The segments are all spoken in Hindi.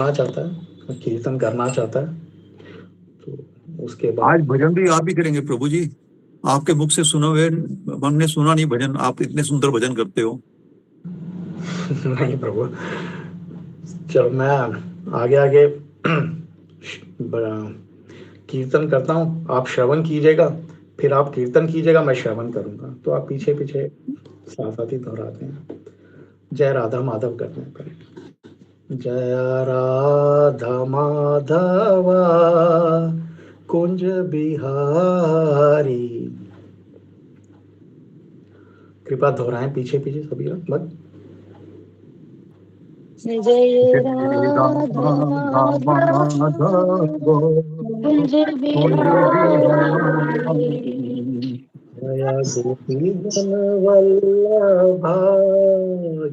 चाहता है, कीर्तन करना चाहता है, तो उसके बाद आज भजन भी आप ही करेंगे प्रभु जी। आपके मुख से सुना हुए, हमने सुना नहीं भजन, आप इतने सुंदर भजन करते हो। नहीं प्रभु, जब मैं आगे आगे कीर्तन करता हूँ, आप श्रवण कीजिएगा, फिर आप कीर्तन कीजिएगा, मैं श्रवण करूंगा, तो आप पीछे पीछे साथ साथ ही दोहराते हैं। जय राधा माधव करते हैं पहले। जय राधा माधवा कुंज बिहारी। कृपया दोहराएं पीछे पीछे सभी लोग मत। जय राधा कुंज बिहारी। जय गोपी जन वल्लभा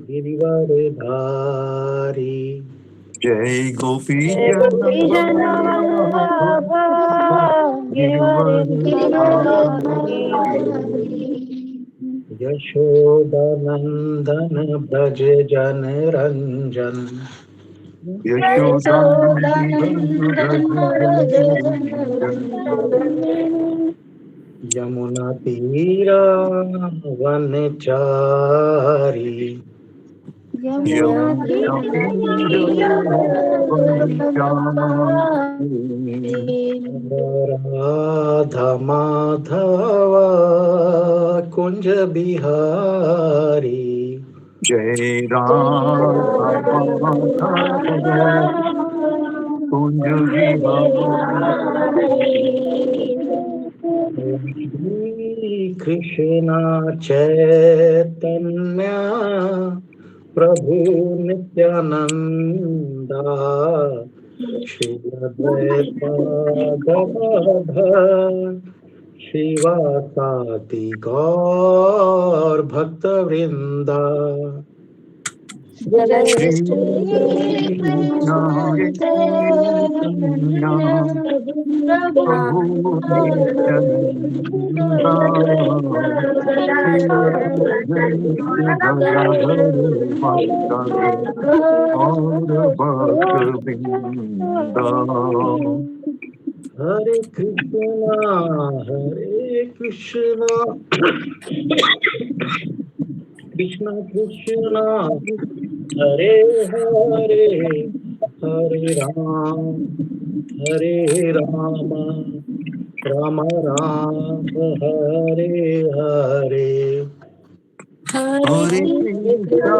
गिरिवर धारी। जय गोपी जन वल्लभा गिरिवर धारी। यशोदानंदन ब्रज जन रंजन। यमुना तीरा वनचारी। राधा माधवा कुंज बिहारी। जय राधा कुंज श्री कृष्ण चैतन्य प्रभु नित्यानंदा श्री अद्वैता गदाधर शिवासादि गौर भक्त वृंदा। हरे कृष्णा कृष्णा कृष्णा हरे हरे हरे राम राम राम हरे हरे। हरे कृष्णा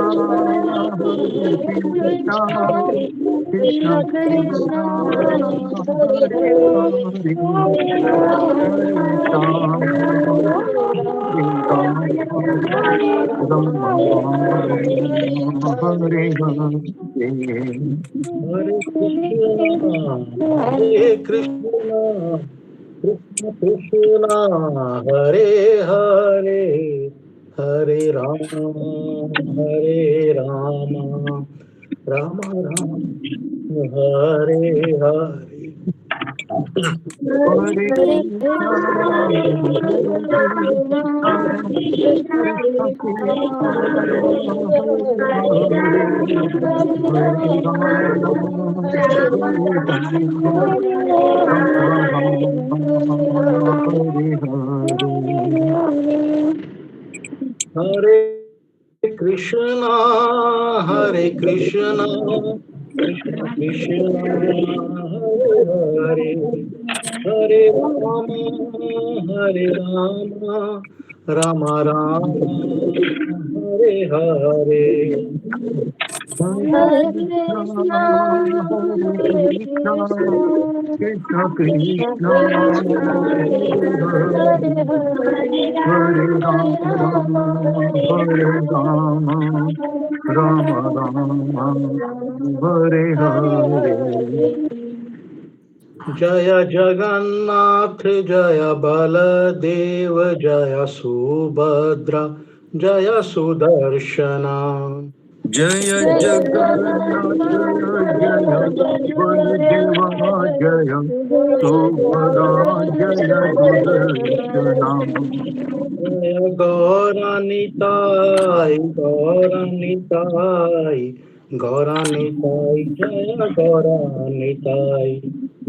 कृष्णा हरे हरे कृष्णा कृष्ण कृष्णा हरे हरे हरे राम राम राम हरे हरे। हरे कृष्णा कृष्ण कृष्ण हरे हरे राम राम हरे हरे। हरे कृष्णा कृष्ण कृष्ण हरे राम राम राम हरे हरे। जय जगन्नाथ जय बलदेव जय सुभद्रा जय सुदर्शना। जय जगन्नाथ जय बलदेवा जय सुभद्रा जय सुदर्शना। जय गौरानिताय गौरा निताई जय गौरा निताई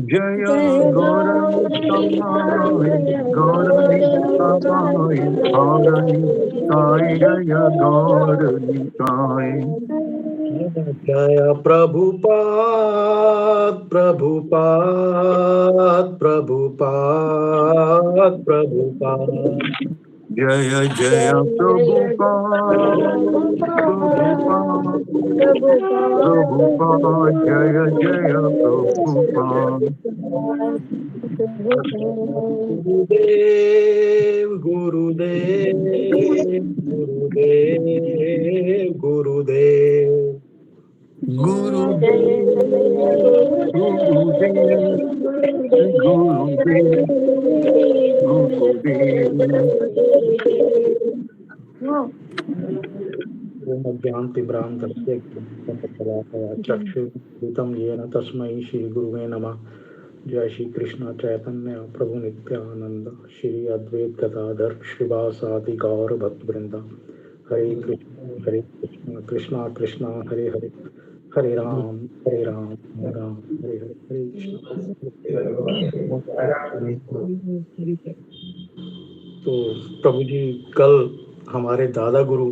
जय जय गौरनिताय गौरनिताय गौरनिताय जय गौरनिताय जय प्रभुपाद प्रभुपाद प्रभुपाद प्रभुपाद जय जय प्रभुपाद प्रभुपाद प्रभुपाद जय जय प्रभुपाद गुरुदेव गुरुदेव गुरुदेव गुरुदेव गुरुदेव गुरुदेव गुरुदेव गुरुदेव ज्ञानतिम्रान्धस्य चक्षुरुन्मिलितं येन तस्मै श्रीगुरुवे नमः। जय श्री कृष्ण चैतन्य प्रभु नित्यानंद श्री अद्वैत गदाधर श्रीवासादि गौर भक्तवृंद। हरे कृष्ण कृष्णा कृष्णा हरे हरे हरे राम राम राम हरे हरे हरे कृष्ण। तो प्रभु जी, कल हमारे दादा गुरु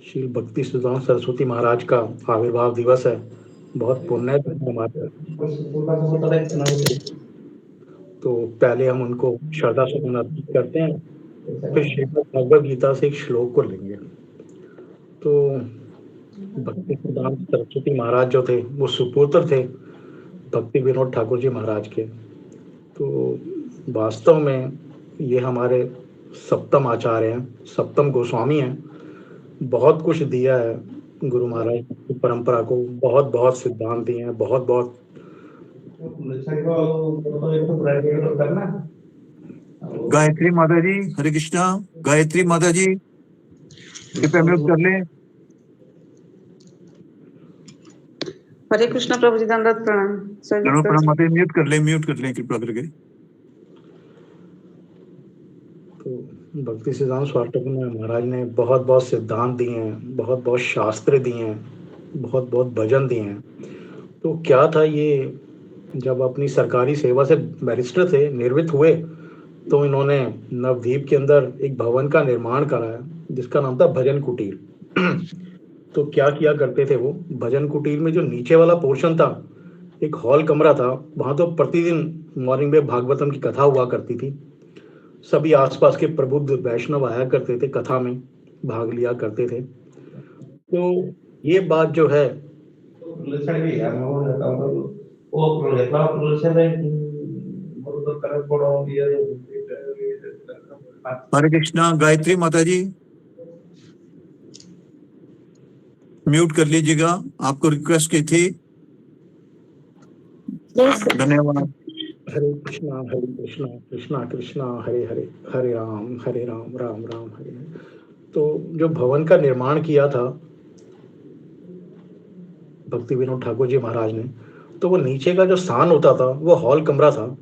श्री भक्ति सुधाम सरस्वती महाराज का आविर्भाव दिवस है। बहुत पुण्य हमारे। तो पहले हम उनको श्रद्धा सुमन अर्पित करते हैं, फिर श्रीमद् भगवद गीता से एक श्लोक को लेंगे। तो भक्ति सुधाम सरस्वती महाराज जो थे वो सुपुत्र थे भक्ति विनोद ठाकुर जी महाराज के। तो वास्तव में ये हमारे सप्तम आचार्य हैं, सप्तम गोस्वामी हैं। बहुत कुछ दिया है गुरु महाराज की परंपरा को, बहुत बहुत सिद्धांत दिए हैं, बहुत बहुत। गायत्री माता जी, हरे कृष्णा। गायत्री माता जी कृपया म्यूट कर लें। हरे कृष्णा प्रभु जी, दंडवत प्रणाम। प्रणाम माता जी, म्यूट कर लें कृपया करके। तो भक्ति सिद्धांत स्वामी महाराज ने बहुत बहुत सिद्धांत दिए हैं, बहुत बहुत शास्त्र दिए हैं, बहुत बहुत भजन दिए हैं। तो क्या था ये, जब अपनी सरकारी सेवा से बैरिस्टर थे, निवृत्त हुए, तो इन्होंने नवद्वीप के अंदर एक भवन का निर्माण कराया जिसका नाम था भजन कुटीर। तो क्या किया करते थे वो, भजन कुटीर में जो नीचे वाला पोर्शन था, एक हॉल कमरा था, वहां तो प्रतिदिन मॉर्निंग में भागवतम की कथा हुआ करती थी। सभी आसपास के प्रबुद्ध वैष्णव आया करते थे, कथा में भाग लिया करते थे। तो ये बात जो है, हरे कृष्णा। गायत्री माता जी म्यूट कर लीजिएगा, आपको रिक्वेस्ट की थी। धन्यवाद। हरे कृष्णा कृष्णा कृष्णा हरे हरे हरे राम राम राम हरे हरे। तो जो भवन का निर्माण किया था भक्ति विनोद ठाकुर जी महाराज ने, तो वो नीचे का जो स्थान होता था वो हॉल कमरा था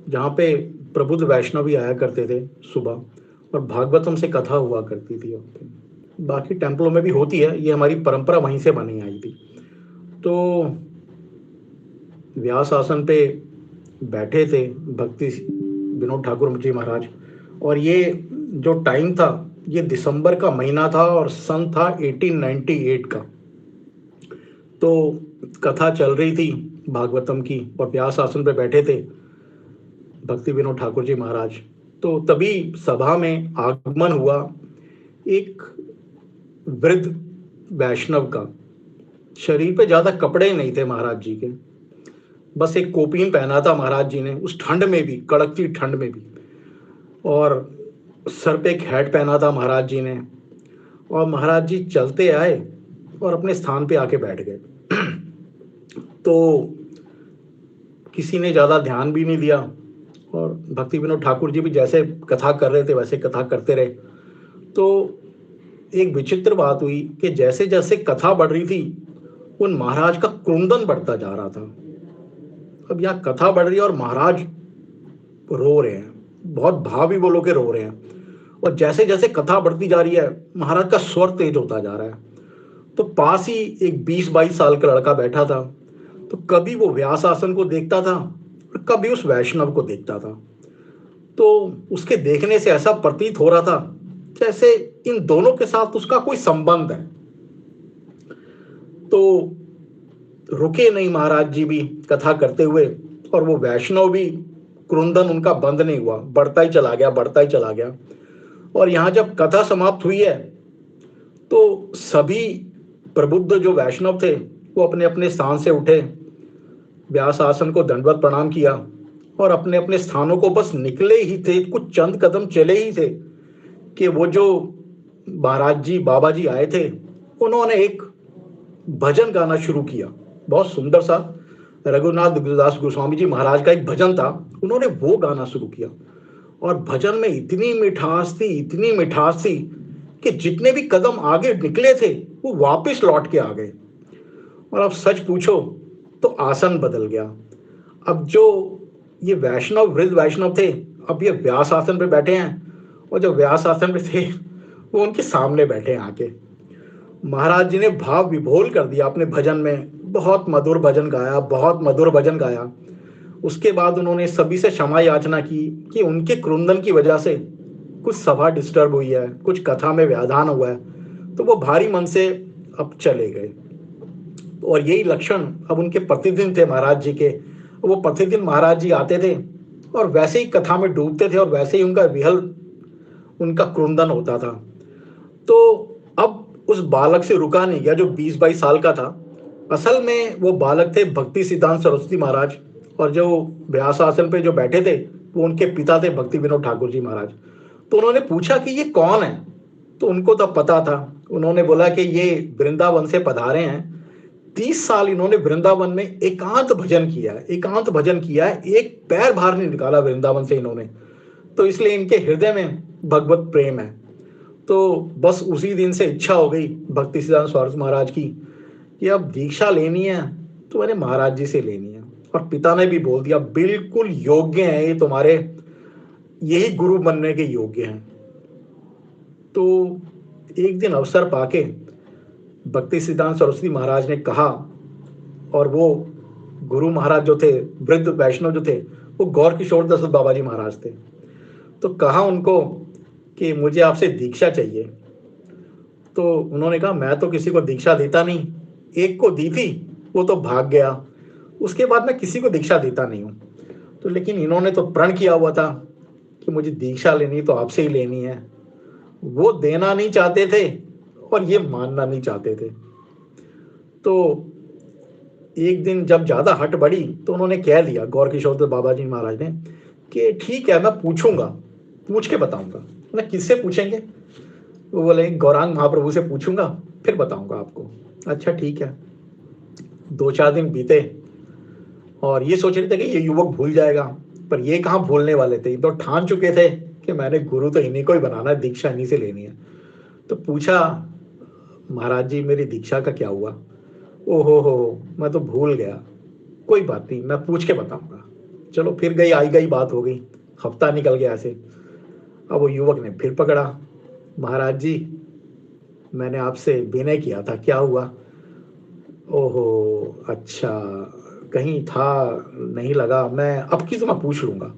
जहाँ पे प्रबुद्ध वैष्णव भी आया करते थे सुबह, और भागवतम से कथा हुआ करती थी। बाकी टेम्पलों में भी होती है, ये हमारी परंपरा वहीं से बनी आई थी। तो व्यास आसन पे बैठे थे भक्ति विनोद ठाकुर जी महाराज, और ये जो टाइम था ये दिसंबर का महीना था और सन था 1898 का। तो कथा चल रही थी भागवतम की और व्यास आसन पे बैठे थे भक्ति विनोद ठाकुर जी महाराज। तो तभी सभा में आगमन हुआ एक वृद्ध वैष्णव का। शरीर पे ज्यादा कपड़े नहीं थे महाराज जी के, बस एक कोपीन पहना था महाराज जी ने, उस ठंड में भी, कड़कती ठंड में भी, और सर पे एक हैट पहना था महाराज जी ने। और महाराज जी चलते आए और अपने स्थान पे आके बैठ गए। तो किसी ने ज्यादा ध्यान भी नहीं दिया, और भक्ति विनोद ठाकुर जी भी जैसे कथा कर रहे थे वैसे कथा करते रहे। तो एक विचित्र बात हुई कि जैसे जैसे कथा बढ़ रही थी उन महाराज का क्रुंदन बढ़ता जा रहा था। अब यहाँ कथा बढ़ रही है और महाराज रो रहे हैं, बहुत भाव भी बोलो के रो रहे हैं, और जैसे जैसे कथा बढ़ती जा रही है महाराज का स्वर तेज होता जा रहा है। तो पास ही एक 20-22 साल का लड़का बैठा था। तो कभी वो व्यास आसन को देखता था और कभी उस वैष्णव को देखता था। तो उसके देखने से ऐसा प्रतीत हो रहा था जैसे इन दोनों के साथ उसका कोई संबंध है। तो रुके नहीं महाराज जी भी कथा करते हुए, और वो वैष्णव भी, क्रुंदन उनका बंद नहीं हुआ, बढ़ता ही चला गया, बढ़ता ही चला गया। और यहाँ जब कथा समाप्त हुई है तो सभी प्रबुद्ध जो वैष्णव थे वो अपने अपने स्थान से उठे, व्यास आसन को दंडवत प्रणाम किया और अपने अपने स्थानों को बस निकले ही थे, कुछ चंद कदम चले ही थे कि वो जो महाराज जी बाबा जी आए थे उन्होंने एक भजन गाना शुरू किया। बहुत सुंदर सा रघुनाथ दास गोस्वामी जी महाराज का एक भजन था, उन्होंने वो गाना शुरू किया। और भजन में इतनी मिठास थी, इतनी मिठास थी कि जितने भी कदम आगे निकले थे वो वापस लौट के आ गए। और अब सच पूछो तो आसन बदल गया। अब जो ये वैष्णव, वृद्ध वैष्णव थे, अब ये व्यास आसन पे बैठे हैं, और जो व्यास आसन पे थे वो उनके सामने बैठे हैं आके। महाराज जी ने भाव विभोर कर दिया अपने भजन में, बहुत मधुर भजन गाया, बहुत मधुर भजन गाया। उसके बाद उन्होंने सभी से क्षमा याचना की कि उनके क्रुंदन की वजह से कुछ सभा डिस्टर्ब हुई है, कुछ कथा में व्याधान हुआ है, तो वो भारी मन से अब चले गए। और यही लक्षण अब उनके प्रतिदिन थे महाराज जी के। वो प्रतिदिन महाराज जी आते थे और वैसे ही कथा में डूबते थे और वैसे ही उनका विहल, उनका क्रुंदन होता था। तो अब उस बालक से रुका नहीं गया जो 20-22 साल का था। असल में वो बालक थे भक्ति सिद्धांत सरस्वती महाराज, और जो व्यास आसन पे जो बैठे थे वो उनके पिता थे भक्ति विनोद ठाकुर जी महाराज। तो उन्होंने पूछा कि ये कौन है, तो उनको तो पता था। उन्होंने बोला कि ये वृंदावन से पधारे हैं, 30 साल इन्होंने वृंदावन में एकांत भजन किया है, एकांत भजन किया है, एक पैर बाहर नहीं निकाला वृंदावन से इन्होंने, तो इसलिए इनके हृदय में भगवत प्रेम है। तो बस उसी दिन से इच्छा हो गई भक्ति सिद्धांत सरस्वती महाराज की कि अब दीक्षा लेनी है तो मैंने महाराज जी से लेनी है। और पिता ने भी बोल दिया बिल्कुल योग्य है ये तुम्हारे, यही गुरु बनने के योग्य हैं। तो एक दिन अवसर पाके भक्ति सिद्धांत सरस्वती महाराज ने कहा, और वो गुरु महाराज जो थे, वृद्ध वैष्णव जो थे, वो गौर किशोर दत्त बाबा जी महाराज थे। तो कहा उनको कि मुझे आपसे दीक्षा चाहिए। तो उन्होंने कहा मैं तो किसी को दीक्षा देता नहीं, एक को दी थी वो तो भाग गया, उसके बाद मैं किसी को दीक्षा देता नहीं हूँ। तो लेकिन इन्होंने तो प्रण किया हुआ था कि मुझे दीक्षा लेनी तो आपसे ही लेनी है। वो देना नहीं चाहते थे और ये मानना नहीं चाहते थे। तो एक दिन जब ज्यादा हट बढ़ी तो उन्होंने कह दिया गौर किशोर दत्त बाबा जी महाराज ने कि ठीक है मैं पूछूंगा, पूछ के बताऊंगा। मैं किससे पूछेंगे? वो बोले गौरांग महाप्रभु से पूछूंगा फिर बताऊंगा आपको। अच्छा ठीक है। 2-4 दिन बीते और ये सोच रहे थे कि ये युवक भूल जाएगा, पर ये कहाँ भूलने वाले थे, ये तो ठान चुके थे कि मैंने गुरु तो इन्हीं को ही बनाना है, दीक्षा इन्हीं से लेनी है। तो पूछा महाराज जी मेरी दीक्षा का क्या हुआ? ओहो हो मैं तो भूल गया, कोई बात नहीं मैं पूछ के बताऊंगा। चलो फिर गई आई गई बात हो गई, हफ्ता निकल गया ऐसे। अब वो युवक ने फिर पकड़ा, महाराज जी मैंने आपसे विनय किया था, क्या हुआ? ओहो अच्छा, कहीं था नहीं लगा, मैं अब की तो मैं पूछ लूंगा।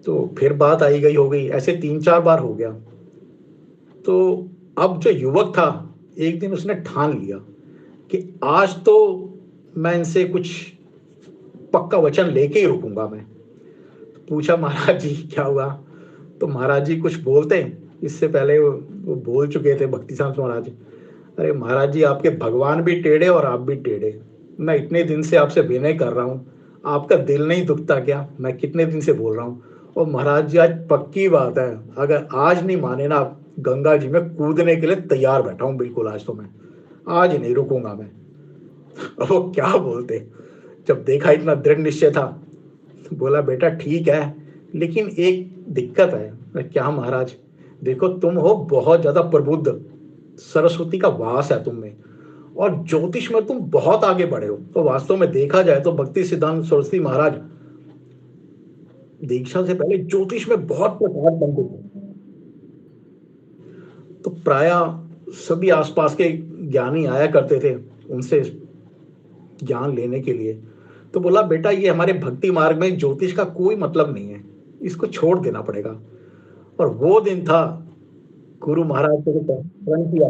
तो फिर बात आई गई हो गई, ऐसे 3-4 बार हो गया। तो अब जो युवक था एक दिन उसने ठान लिया कि आज तो मैं इनसे कुछ पक्का वचन लेके ही रुकूंगा मैं। पूछा महाराज जी क्या हुआ? तो महाराज जी कुछ बोलते, इससे पहले वो बोल चुके थे भक्ति सिद्धांत महाराज। अरे महाराज जी आपके भगवान भी टेढ़े और आप भी टेढ़े, मैं इतने दिन से आपसे विनय कर रहा हूँ, आपका दिल नहीं दुखता क्या? मैं कितने दिन से बोल रहा हूँ। और महाराज जी आज पक्की बात है, अगर आज नहीं माने ना आप, गंगा जी में कूदने के लिए तैयार बैठा हूँ बिल्कुल, आज तो मैं आज नहीं रुकूंगा मैं। अब वो क्या बोलते, जब देखा इतना दृढ़ निश्चय था, बोला बेटा ठीक है लेकिन एक दिक्कत है। मैं क्या महाराज? देखो तुम हो बहुत ज्यादा प्रबुद्ध, सरस्वती का वास है तुम में, और ज्योतिष में तुम बहुत आगे बढ़े हो। तो वास्तव में देखा जाए तो भक्ति सिद्धांत सरस्वती महाराज दीक्षा से पहले ज्योतिष में बहुत प्रभाव बनते थे। तो प्राय सभी आसपास के ज्ञानी आया करते थे उनसे ज्ञान लेने के लिए। तो बोला बेटा ये हमारे भक्ति मार्ग में ज्योतिष का कोई मतलब नहीं है, इसको छोड़ देना पड़ेगा। और वो दिन था गुरु महाराज को प्रण किया,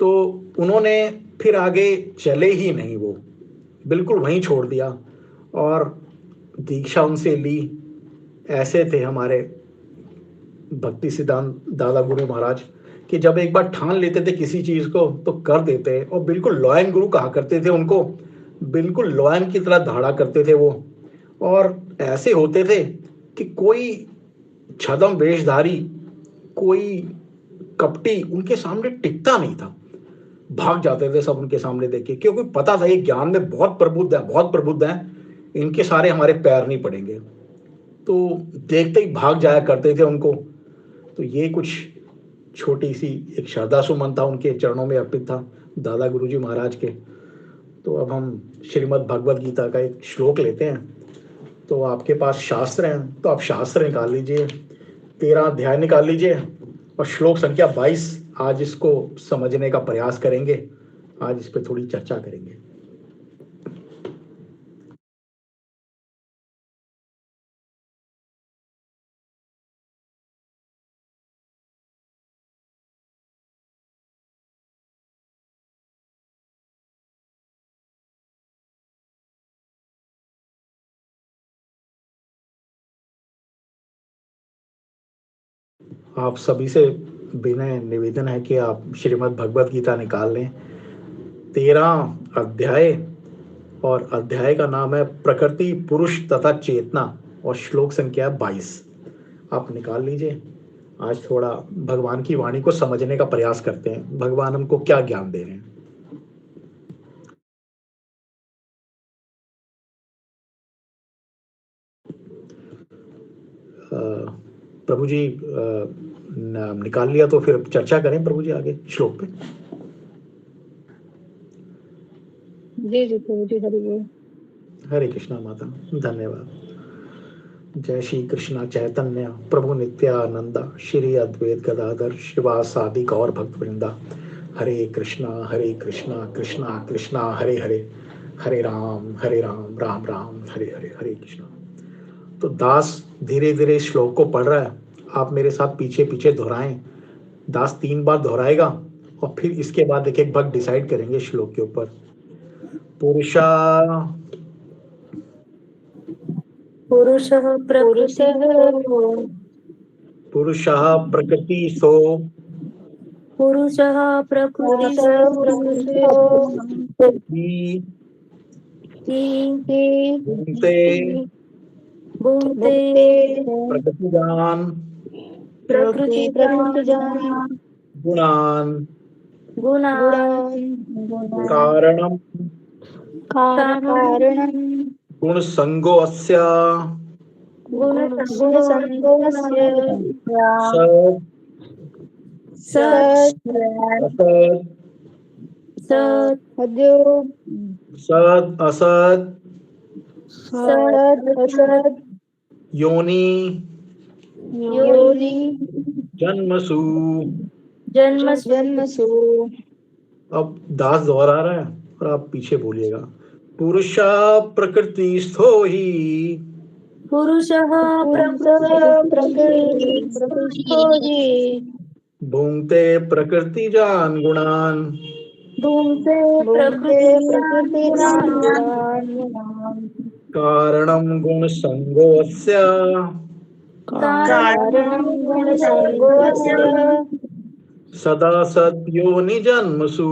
तो उन्होंने फिर आगे चले ही नहीं, वो बिल्कुल वहीं छोड़ दिया और दीक्षा उनसे ली। ऐसे थे हमारे भक्ति सिद्धांत दादा गुरु महाराज कि जब एक बार ठान लेते थे किसी चीज को तो कर देते, और बिल्कुल लॉयन गुरु कहा करते थे उनको, बिल्कुल लॉयन की तरह धाड़ा करते थे वो। और ऐसे होते थे कि कोई छदम वेशधारी, कोई कपटी उनके सामने टिकता नहीं था, भाग जाते थे सब उनके सामने देख के, क्योंकि पता था ये ज्ञान में बहुत प्रबुद्ध है, बहुत प्रबुद्ध है, इनके सारे हमारे पैर नहीं पड़ेंगे। तो देखते ही भाग जाया करते थे उनको। तो ये कुछ छोटी सी एक श्रद्धा सुमन था, उनके चरणों में अर्पित था दादा गुरुजी महाराज के। तो अब हम श्रीमद् भगवद गीता का एक श्लोक लेते हैं। तो आपके पास शास्त्र हैं तो आप शास्त्र निकाल लीजिए, 13 अध्याय निकाल लीजिए और श्लोक संख्या 22 आज इसको समझने का प्रयास करेंगे, आज इस पर थोड़ी चर्चा करेंगे। आप सभी से विनय निवेदन है कि आप श्रीमद् भगवद गीता निकाल लें, 13 अध्याय, और अध्याय का नाम है प्रकृति पुरुष तथा चेतना, और श्लोक संख्या 22 आप निकाल लीजिए। आज थोड़ा भगवान की वाणी को समझने का प्रयास करते हैं, भगवान हमको क्या ज्ञान दे रहे हैं। प्रभु जी निकाल लिया तो फिर चर्चा करें प्रभु जी आगे श्लोक पे। जी जी प्रभु जी, हरि बोल। हरे कृष्णा माता, धन्यवाद। जय श्री कृष्णा चैतन्य प्रभु नित्यानंदा, श्री अद्वैत गदाधर शिवासादि गौर भक्त वृंदा। हरे कृष्णा कृष्णा कृष्णा हरे हरे, हरे राम राम राम हरे हरे, हरे कृष्णा। तो दास धीरे धीरे श्लोक को पढ़ रहा है, आप मेरे साथ पीछे पीछे दोहराएं। दास 3 बार दोहराएगा और फिर इसके बाद एक एक भाग डिसाइड करेंगे श्लोक के ऊपर। पुरुषा पुरुषः प्रकृतिस्थो पुरुषः प्रकृतिस्थो भुङ्क्ते भुङ्क्ते प्रकृतिजान् गुणान् कारणं गुणसङ्गोऽस्य सत् असत् योनि जन्मसु। अब दास दोहरा रहा है और आप पीछे बोलिएगा। पुरुषा प्रकृतिस्थो हि भुङ्क्ते प्रकृतिजान् गुणान् कारणं गुणसङ्गोऽस्य सदा सद्योनि जन्मसु।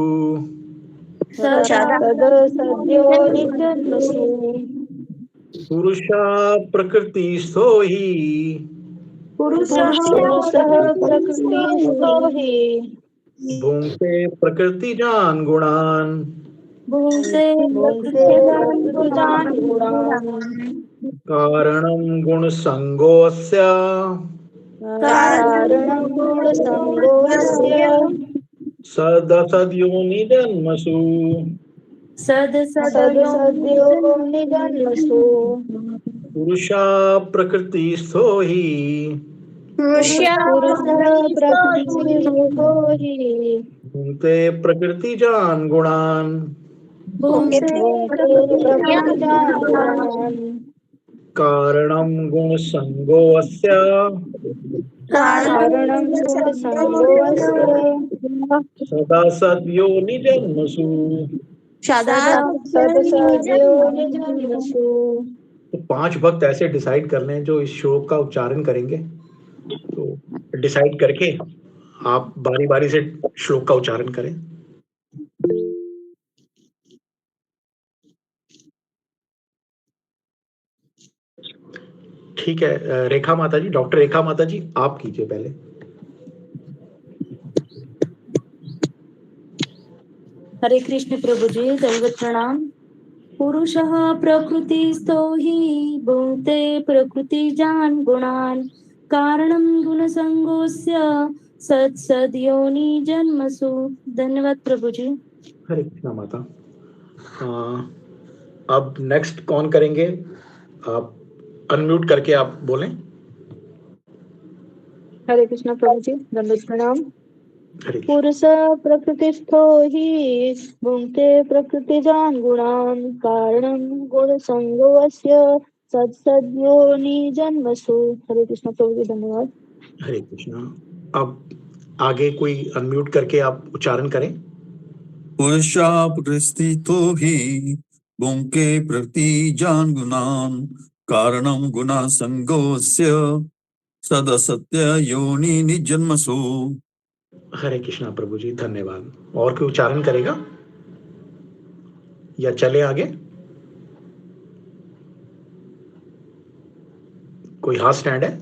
पुरुषा प्रकृतिस्थो हि भुङ्क्ते प्रकृतिजान् गुणान् कारणं गुणसङ्गोऽस्य सदसद्योनि जन्मसु। पुरुषा प्रकृतिस्थो हि भुंक्ते प्रकृति जान गुणान कारणं गुण संगोऽस्य सदा सद्योनिजन्मसु। तो 5 भक्त ऐसे डिसाइड कर लें जो इस श्लोक का उच्चारण करेंगे। तो डिसाइड करके आप बारी बारी से श्लोक का उच्चारण करें। ठीक है, रेखा माता जी, डॉक्टर रेखा माता जी, आप कीजिए पहले। हरे कृष्ण प्रभु जी, दंडवत प्रणाम। पुरुषः प्रकृतिस्थो हि भुङ्क्ते प्रकृतिजान् गुणान् कारणं गुणसङ्गोऽस्य सत्सद्योनि जन्मसु। धन्यवाद प्रभु जी। हरे कृष्णा माता। अब नेक्स्ट कौन करेंगे? आप अनम्यूट करके आप बोलें। हरे कृष्णा प्रभु जी, दंडवत प्रणाम। हरे कृष्ण। पुरुष प्रकृतिस्थो हि भुङ्क्ते प्रकृतिजान् गुणान् कारणं गुणसङ्गोऽस्य सत्सद्योनि जन्मसु। हरे कृष्णा प्रभु जी, धन्यवाद। हरे कृष्णा। अब आगे कोई अनम्यूट करके आप उच्चारण करें। पुरुषा प्रकृतिस्थो हि भुङ्क्ते प्रकृतिजान् गुणान् कारणं गुणसङ्गोऽस्य सदसत्य योनि जन्मसु। हरे कृष्णा प्रभु जी, धन्यवाद। और कोई उच्चारण करेगा या चले आगे? कोई हाथ स्टैंड है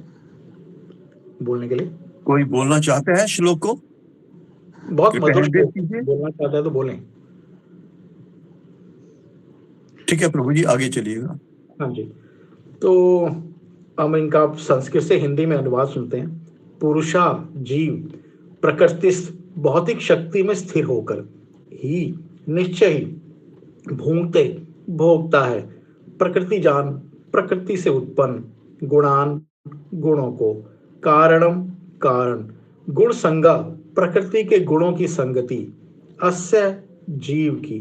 बोलने के लिए? कोई बोलना चाहते हैं श्लोक को? बहुत कृपया मधुर hand raise श्लोक, कीजिए। बोलना चाहता है तो बोलें। ठीक है प्रभु जी, आगे चलिएगा। हाँ जी। तो हम इनका संस्कृत से हिंदी में अनुवाद सुनते हैं। पुरुषा जीव प्रकृति भौतिक शक्ति में स्थिर होकर ही निश्चय ही भूंगते भोगता है प्रकृति जान प्रकृति से उत्पन्न गुणान गुणों को कारणम कारण गुण संगा प्रकृति के गुणों की संगति अस्य जीव की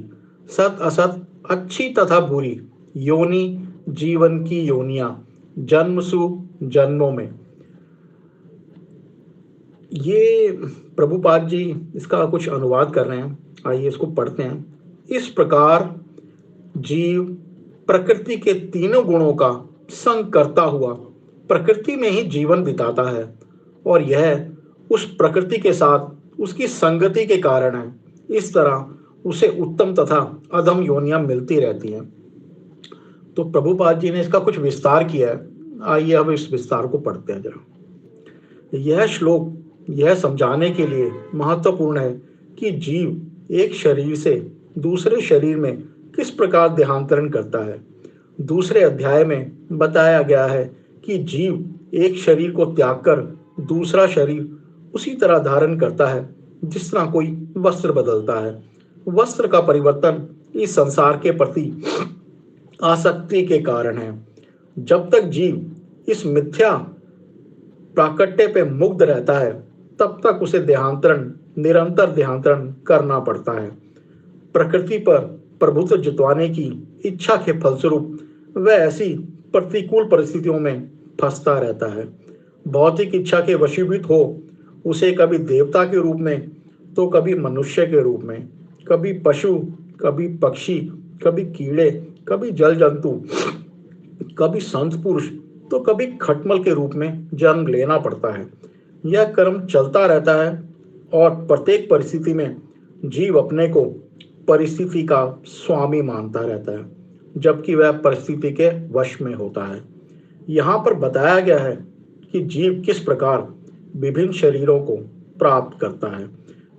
सत असत अच्छी तथा बुरी योनि जीवन की योनियां जन्मसु जन्मों में। ये प्रभुपाद जी इसका कुछ अनुवाद कर रहे हैं, आइए इसको पढ़ते हैं। इस प्रकार जीव प्रकृति के तीनों गुणों का संग करता हुआ प्रकृति में ही जीवन बिताता है और यह उस प्रकृति के साथ उसकी संगति के कारण है। इस तरह उसे उत्तम तथा अधम योनियां मिलती रहती हैं। तो प्रभुपाद जी ने इसका कुछ विस्तार किया है, आइए अब इस विस्तार को पढ़ते हैं जरा। यह श्लोक यह समझाने के लिए महत्वपूर्ण है कि जीव एक शरीर से दूसरे शरीर में किस प्रकार देहांतरण करता है। दूसरे अध्याय में बताया गया है कि जीव एक शरीर को त्याग कर दूसरा शरीर उसी तरह धारण करता है जिस तरह कोई वस्त्र बदलता है। वस्त्र का परिवर्तन इस संसार के प्रति आसक्ति के कारण है। जब तक जीव इस मिथ्या प्राकट्य पे मुग्ध रहता है तब तक उसे निरंतर देहांतरण करना पड़ता है। प्रकृति पर प्रभुत्व जताने की इच्छा के फलस्वरूप वह ऐसी प्रतिकूल परिस्थितियों में फंसता रहता है। भौतिक इच्छा के वशीभूत हो उसे कभी देवता के रूप में तो कभी मनुष्य के रूप में, कभी पशु, कभी पक्षी, कभी कीड़े, कभी जल जंतु, कभी संत पुरुष तो कभी खटमल के रूप में जन्म लेना पड़ता है। यह कर्म चलता रहता है और प्रत्येक परिस्थिति में जीव अपने को परिस्थिति का स्वामी मानता रहता है जबकि वह परिस्थिति के वश में होता है। यहाँ पर बताया गया है कि जीव किस प्रकार विभिन्न शरीरों को प्राप्त करता है।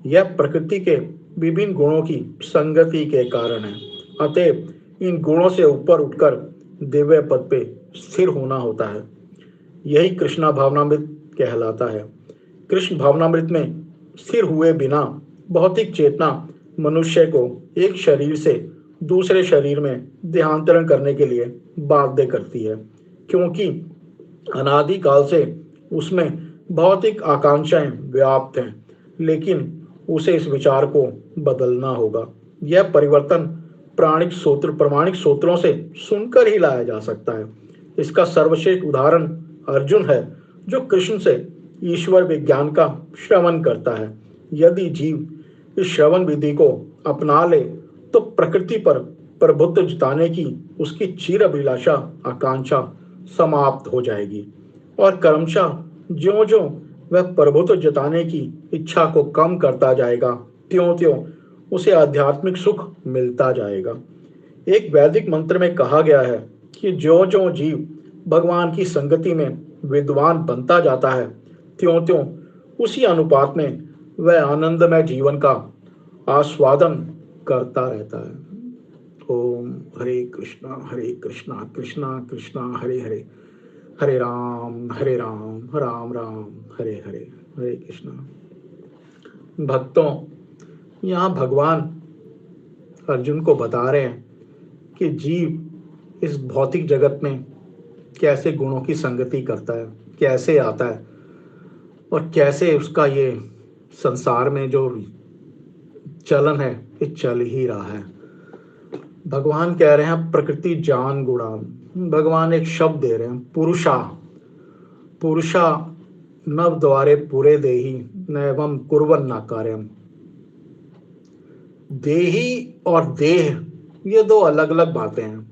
यह प्रकृति के विभिन्न गुणों की संगति के कारण है। अतएव इन गुणों से ऊपर उठकर दिव्य पद पे स्थिर होना होता है। यही कृष्णा भावनामृत कहलाता है। कृष्ण भावनामृत में स्थिर हुए बिना भौतिक चेतना मनुष्य को एक शरीर से दूसरे शरीर में देहांतरण करने के लिए बाध्य करती है, क्योंकि अनादि काल से उसमें भौतिक आकांक्षाएं व्याप्त हैं, लेकिन उसे इस विचार को बदलना होगा। यह परिवर्तन प्रामाणिक सूत्रों से सुनकर ही लाया जा सकता है। इसका सर्वश्रेष्ठ उदाहरण अर्जुन है, जो कृष्ण से ईश्वर विज्ञान का श्रवण करता है। यदि जीव इस श्रवण विधि को अपना ले तो प्रकृति पर प्रभुत्व जताने की उसकी चिर अभिलाषा आकांक्षा समाप्त हो जाएगी और क्रमशः ज्यों-ज्यों वह प्रभुत्व जताने की इच्छा को कम करता जाएगा, त्यों-त्यों उसे आध्यात्मिक सुख मिलता जाएगा। एक वैदिक मंत्र में कहा गया है कि ज्यों-ज्यों जीव भगवान की संगति में विद्वान बनता जाता है, त्यों-त्यों उसी अनुपात में वह आनंदमय जीवन का आस्वादन करता रहता है। ओम हरे कृष्णा कृष्णा कृष्णा हरे हरे, हरे राम राम राम हरे हरे, हरे कृष्णा। भक्तों, यहाँ भगवान अर्जुन को बता रहे हैं कि जीव इस भौतिक जगत में कैसे गुणों की संगति करता है, कैसे आता है और कैसे उसका ये संसार में जो चलन है ये चल ही रहा है। भगवान कह रहे हैं प्रकृति जान गुणान। भगवान एक शब्द दे रहे हैं पुरुषा नव द्वारे पूरे देही नैवम कुर्वन् न कार्यम। देही और देह ये दो अलग अलग बातें हैं।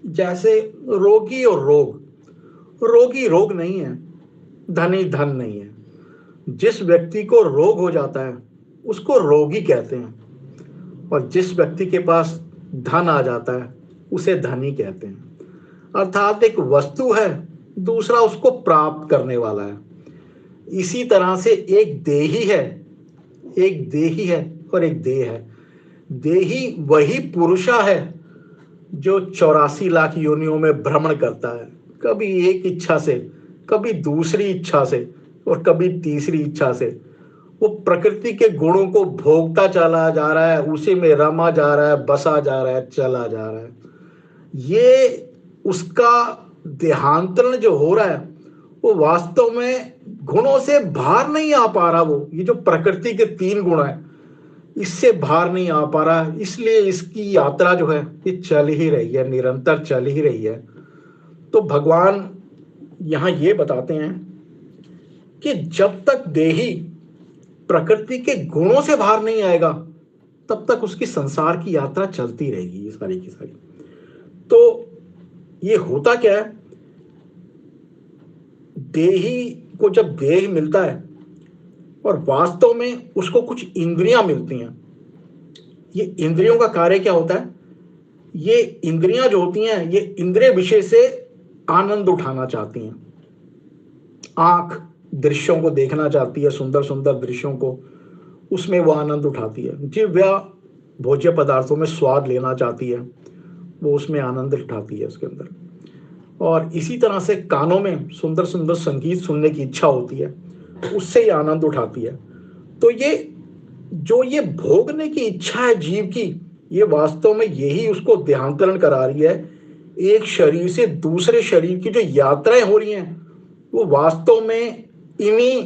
जैसे रोगी और रोगी रोग नहीं है, धनी धन नहीं है। जिस व्यक्ति को रोग हो जाता है उसको रोगी कहते हैं और जिस व्यक्ति के पास धन आ जाता है उसे धनी कहते हैं। अर्थात एक वस्तु है, दूसरा उसको प्राप्त करने वाला है। इसी तरह से एक देही है और एक देह है। देही वही पुरुषा है जो 84 लाख योनियों में भ्रमण करता है, कभी एक इच्छा से, कभी दूसरी इच्छा से और कभी तीसरी इच्छा से। वो प्रकृति के गुणों को भोगता चला जा रहा है, उसी में रमा जा रहा है, बसा जा रहा है, चला जा रहा है। ये उसका देहांतरण जो हो रहा है वो वास्तव में गुणों से बाहर नहीं आ पा रहा। वो ये जो प्रकृति के 3 गुण है इससे बाहर नहीं आ पा रहा, इसलिए इसकी यात्रा जो है ये चल ही रही है, निरंतर चल ही रही है। तो भगवान यहाँ ये बताते हैं कि जब तक देही प्रकृति के गुणों से बाहर नहीं आएगा तब तक उसकी संसार की यात्रा चलती रहेगी, ये सारी की सारी। तो ये होता क्या है, देही को जब देह मिलता है और वास्तव में उसको कुछ इंद्रियां मिलती हैं। ये इंद्रियों का कार्य क्या होता है, ये इंद्रियां जो होती हैं ये इंद्रिय विषय से आनंद उठाना चाहती हैं। आंख दृश्यों को देखना चाहती है, सुंदर सुंदर दृश्यों को, उसमें वो आनंद उठाती है। जिह्वा भोज्य पदार्थों में स्वाद लेना चाहती है, वो उसमें आनंद उठाती है उसके अंदर। और इसी तरह से कानों में सुंदर सुंदर संगीत सुनने की इच्छा होती है, उससे ही आनंद उठाती है। तो ये भोगने की इच्छा है जीव की, ये वास्तव में यही उसको देहांतरण करा रही है। एक शरीर से दूसरे शरीर की जो यात्राएं हो रही हैं वो वास्तव में इन्हीं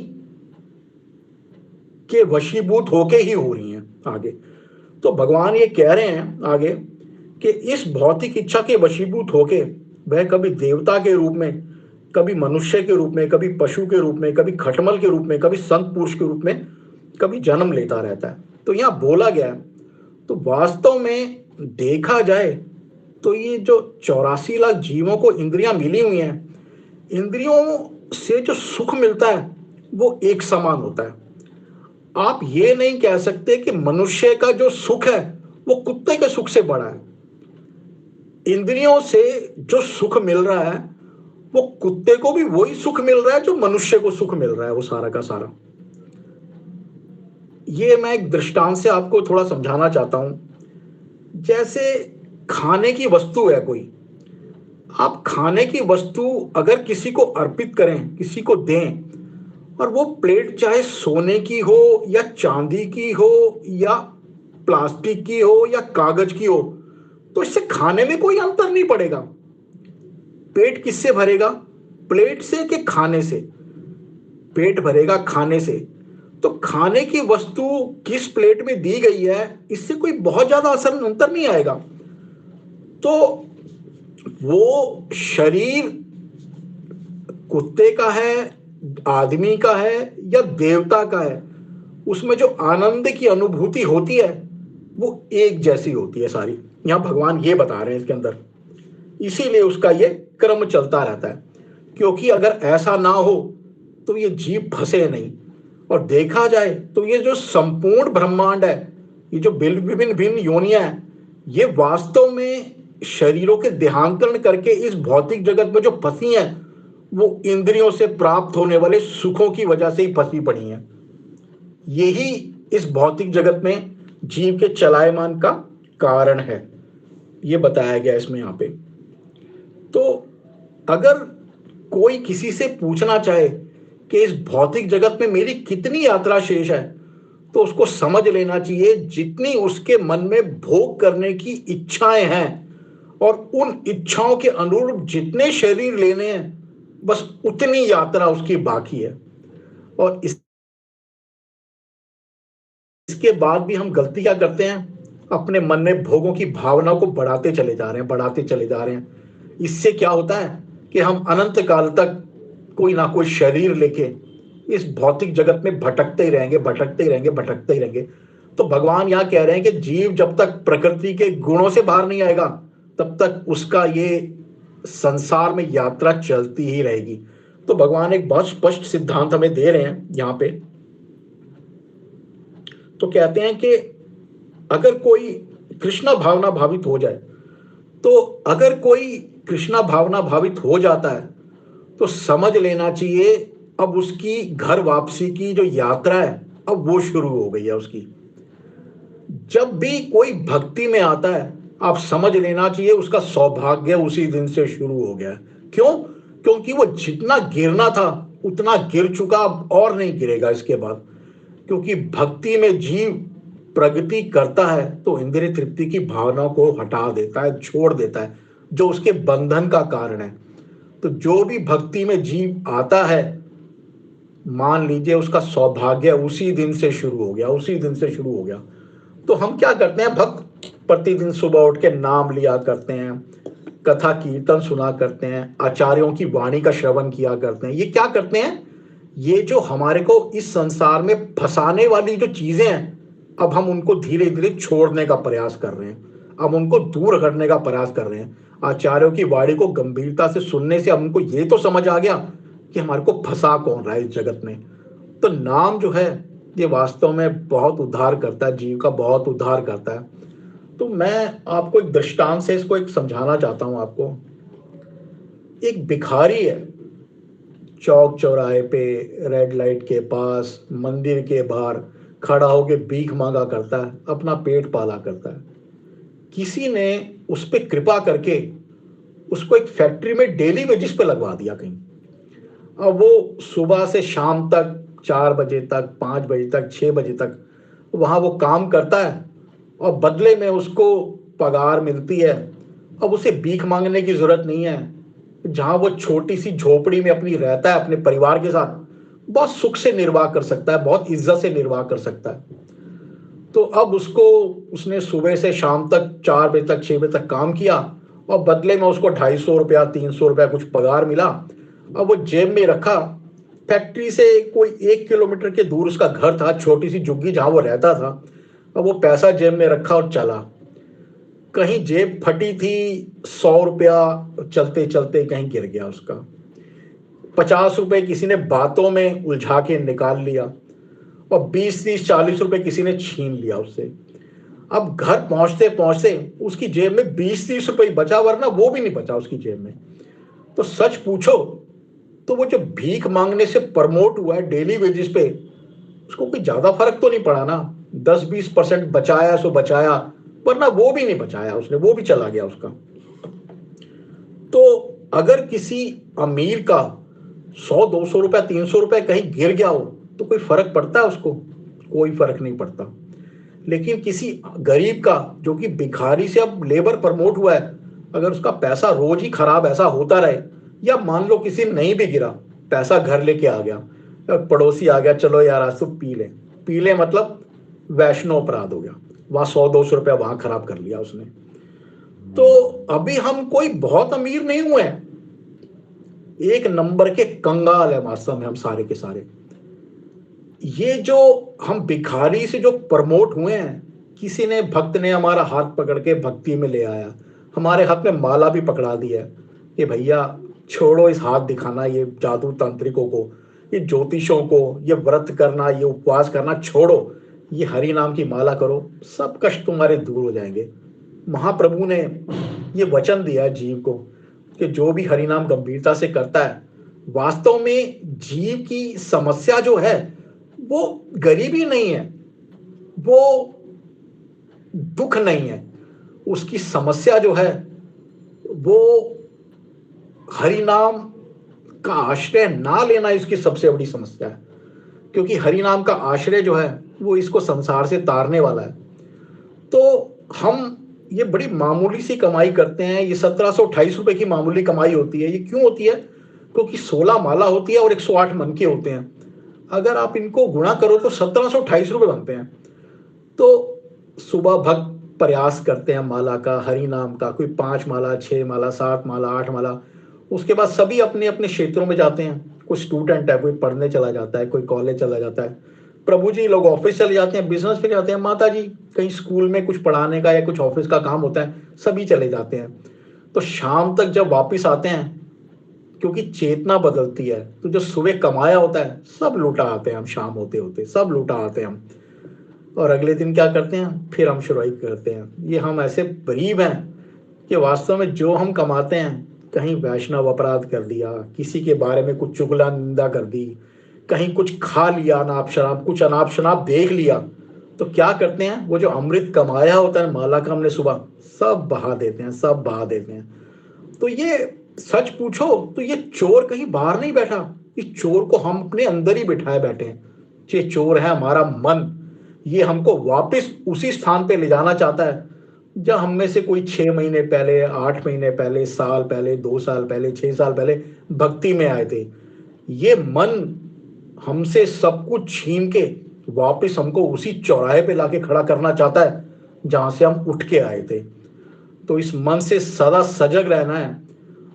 के वशीभूत होके ही हो रही हैं आगे। तो भगवान ये कह रहे हैं आगे कि इस भौतिक इच्छा के वशीभूत होके वह कभी देवता के रूप में, कभी मनुष्य के रूप में, कभी पशु के रूप में, कभी खटमल के रूप में, कभी संत पुरुष के रूप में कभी जन्म लेता रहता है। तो यहाँ बोला गया है, तो वास्तव में देखा जाए तो ये जो 84 लाख जीवों को इंद्रियां मिली हुई हैं, इंद्रियों से जो सुख मिलता है वो एक समान होता है। आप ये नहीं कह सकते कि मनुष्य का जो सुख है वो कुत्ते के सुख से बड़ा है। इंद्रियों से जो सुख मिल रहा है वो कुत्ते को भी वही सुख मिल रहा है जो मनुष्य को सुख मिल रहा है, वो सारा का सारा। ये मैं एक दृष्टांत से आपको थोड़ा समझाना चाहता हूं। जैसे खाने की वस्तु है कोई, आप खाने की वस्तु अगर किसी को अर्पित करें, किसी को दें, और वो प्लेट चाहे सोने की हो या चांदी की हो या प्लास्टिक की हो या कागज की हो, तो इससे खाने में कोई अंतर नहीं पड़ेगा। पेट किससे भरेगा? प्लेट से कि खाने से? पेट भरेगा खाने से, तो खाने की वस्तु किस प्लेट में दी गई है इससे कोई बहुत ज्यादा अंतर नहीं आएगा। तो वो शरीर कुत्ते का है, आदमी का है या देवता का है, उसमें जो आनंद की अनुभूति होती है वो एक जैसी होती है सारी। यहां भगवान ये बता रहे हैं इसके अंदर, इसीलिए उसका ये क्रम चलता रहता है। क्योंकि अगर ऐसा ना हो तो ये जीव फंसे नहीं। और देखा जाए तो ये जो संपूर्ण ब्रह्मांड है, ये जो विभिन्न भिन्न योनियां हैं, ये वास्तव में शरीरों के देहांतरण करके इस भौतिक जगत में जो फंसी हैं, वो इंद्रियों से प्राप्त होने वाले सुखों की वजह से ही फंसी पड़ी हैं। यही इस भौतिक जगत में जीव के चलायमान का कारण है, ये बताया गया इसमें यहाँ पे। तो अगर कोई किसी से पूछना चाहे कि इस भौतिक जगत में मेरी कितनी यात्रा शेष है, तो उसको समझ लेना चाहिए जितनी उसके मन में भोग करने की इच्छाएं हैं और उन इच्छाओं के अनुरूप जितने शरीर लेने हैं, बस उतनी यात्रा उसकी बाकी है। और इसके बाद भी हम गलती क्या करते हैं, अपने मन में भोगों की भावना को बढ़ाते चले जा रहे हैं। इससे क्या होता है कि हम अनंत काल तक कोई ना कोई शरीर लेके इस भौतिक जगत में भटकते ही रहेंगे। तो भगवान यहाँ कह रहे हैं कि जीव जब तक प्रकृति के गुणों से बाहर नहीं आएगा, तब तक उसका ये संसार में यात्रा चलती ही रहेगी। तो भगवान एक बहुत स्पष्ट सिद्धांत हमें दे रहे हैं यहाँ पे। तो कहते हैं कि अगर कोई कृष्णा भावना भावित हो जाए, तो अगर कोई कृष्णा भावना भावित हो जाता है तो समझ लेना चाहिए अब उसकी घर वापसी की जो यात्रा है, अब वो शुरू हो गई है उसकी। जब भी कोई भक्ति में आता है, आप समझ लेना चाहिए उसका सौभाग्य उसी दिन से शुरू हो गया है। क्यों? क्योंकि वो जितना गिरना था उतना गिर चुका, अब और नहीं गिरेगा इसके बाद। क्योंकि भक्ति में जीव प्रगति करता है तो इंद्रिय तृप्ति की भावना को हटा देता है, छोड़ देता है, जो उसके बंधन का कारण है। तो जो भी भक्ति में जीव आता है, मान लीजिए उसका सौभाग्य उसी दिन से शुरू हो गया। तो हम क्या करते हैं, भक्त प्रतिदिन सुबह उठ के नाम लिया करते हैं, कथा कीर्तन सुना करते हैं, आचार्यों की वाणी का श्रवण किया करते हैं। ये क्या करते हैं, ये जो हमारे को इस संसार में फंसाने वाली जो चीजें हैं, अब हम उनको धीरे धीरे छोड़ने का प्रयास कर रहे हैं, अब उनको दूर करने का प्रयास कर रहे हैं। आचार्यों की वाणी को गंभीरता से सुनने से हमको ये तो समझ आ गया कि हमारे को फंसा कौन रहा है इस जगत में। तो नाम जो है ये वास्तव में बहुत उद्धार करता है, जीव का बहुत उद्धार करता है। तो मैं आपको एक दृष्टांत से इसको एक समझाना चाहता हूं आपको। एक भिखारी है, चौक चौराहे पे, रेड लाइट के पास, मंदिर के बाहर खड़ा होके भीख मांगा करता है, अपना पेट पाला करता है। किसी ने उस पर कृपा करके उसको एक फैक्ट्री में डेली वेजिस पे लगवा दिया कहीं। अब वो सुबह से शाम तक 4 बजे तक, 5 बजे तक, 6 बजे तक वहां वो काम करता है और बदले में उसको पगार मिलती है। अब उसे भीख मांगने की जरूरत नहीं है। जहां वो छोटी सी झोपड़ी में अपनी रहता है अपने परिवार के साथ, बहुत सुख से निर्वाह कर सकता है, बहुत इज्जत से निर्वाह कर सकता है। तो अब उसने सुबह से शाम तक 4 बजे तक 6 बजे तक काम किया और बदले में उसको 250 रुपया 300 रुपया कुछ पगार मिला। अब वो जेब में रखा। फैक्ट्री से कोई 1 किलोमीटर के दूर उसका घर था, छोटी सी झुग्गी जहां वो रहता था। अब वो पैसा जेब में रखा और चला। कहीं जेब फटी थी, 100 रुपया चलते चलते कहीं गिर गया उसका। 50 रुपए किसी ने बातों में उलझा के निकाल लिया और 20, 30, 40 रुपए किसी ने छीन लिया उससे। अब घर पहुंचते पहुंचते उसकी जेब में 20, 30 रुपए बचा, वरना वो भी नहीं बचा उसकी जेब में। तो सच पूछो तो वो जो भीख मांगने से प्रमोट हुआ है डेली वेजिस पे, उसको कोई ज्यादा फर्क तो नहीं पड़ा ना। 10-20% बचाया सो बचाया, वरना वो भी नहीं बचाया उसने, वो भी चला गया उसका। तो अगर किसी अमीर का 100-200 रुपया 300 रुपया कहीं गिर गया हो तो कोई फर्क पड़ता है उसको? कोई फर्क नहीं पड़ता। लेकिन किसी गरीब का जो कि भिखारी से अब लेबर प्रमोट हुआ है, अगर उसका पैसा रोज ही खराब ऐसा होता रहे, या मान लो किसी नहीं भी गिरा, पैसा घर लेके आ गया, पड़ोसी आ गया, चलो यार आज तो पी ले मतलब वैष्णव अपराध हो गया, वहां 100-200 रुपया वहां खराब कर लिया उसने। तो अभी हम कोई बहुत अमीर नहीं हुए हैं, एक नंबर के कंगाल है वास्तव में हम सारे के सारे। ये जो हम भिखारी से जो प्रमोट हुए हैं, किसी ने भक्त ने हमारा हाथ पकड़ के भक्ति में ले आया, हमारे हाथ में माला भी पकड़ा दी है कि भैया छोड़ो इस हाथ दिखाना, ये जादू तांत्रिकों को, ये ज्योतिषों को, ये व्रत करना, ये उपवास करना छोड़ो, ये हरि नाम की माला करो, सब कष्ट तुम्हारे दूर हो जाएंगे। महाप्रभु ने ये वचन दिया है जीव को कि जो भी हरि नाम गंभीरता से करता है, वास्तव में जीव की समस्या जो है वो गरीबी नहीं है, वो दुख नहीं है, उसकी समस्या जो है वो हरि नाम का आश्रय ना लेना इसकी सबसे बड़ी समस्या है। क्योंकि हरि नाम का आश्रय जो है वो इसको संसार से तारने वाला है। तो हम ये बड़ी मामूली सी कमाई करते हैं, ये 1728 रुपए की मामूली कमाई होती है। ये क्यों होती है? क्योंकि 16 माला होती है और 108 मन के होते हैं। अगर आप इनको गुणा करो तो 1728 रुपए बनते हैं। तो सुबह भक्त प्रयास करते हैं माला का, हरि नाम का, कोई 5 माला, 6 माला, 7 माला, 8 माला। उसके बाद सभी अपने अपने क्षेत्रों में जाते हैं। कोई स्टूडेंट है, कोई पढ़ने चला जाता है, कोई कॉलेज चला जाता है, प्रभु जी लोग ऑफिस चले जाते हैं, बिजनेस पे जाते हैं, माता जी कहीं स्कूल में कुछ पढ़ाने का या कुछ ऑफिस का काम होता है, सभी चले जाते हैं। तो शाम तक जब वापिस आते हैं, क्योंकि चेतना बदलती है, तो जो सुबह कमाया होता है सब लुटा आते हैं हम, शाम होते होते सब लुटा आते हैं हम। और अगले दिन क्या करते हैं? फिर हम शुरुआत करते हैं। ये हम ऐसे गरीब हैं कि वास्तव में जो हम कमाते हैं, कहीं वैष्णव अपराध कर दिया, किसी के बारे में कुछ चुगला निंदा कर दी, कहीं कुछ खा लिया अनाप शराब, कुछ अनाप शराब देख लिया, तो क्या करते हैं? वो जो अमृत कमाया होता है माला का हमने सुबह, सब बहा देते हैं, सब बहा देते हैं। तो ये सच पूछो तो ये चोर कहीं बाहर नहीं बैठा, इस चोर को हम अपने अंदर ही बिठाए बैठे हैं। ये चोर है हमारा मन, ये हमको वापस उसी स्थान पे ले जाना चाहता है जब हम में से कोई 6 महीने पहले, 8 महीने पहले, साल पहले, 2 साल पहले, 6 साल पहले भक्ति में आए थे। ये मन हमसे सब कुछ छीन के वापस हमको उसी चौराहे पे लाके खड़ा करना चाहता है जहां से हम उठ के आए थे। तो इस मन से सदा सजग रहना है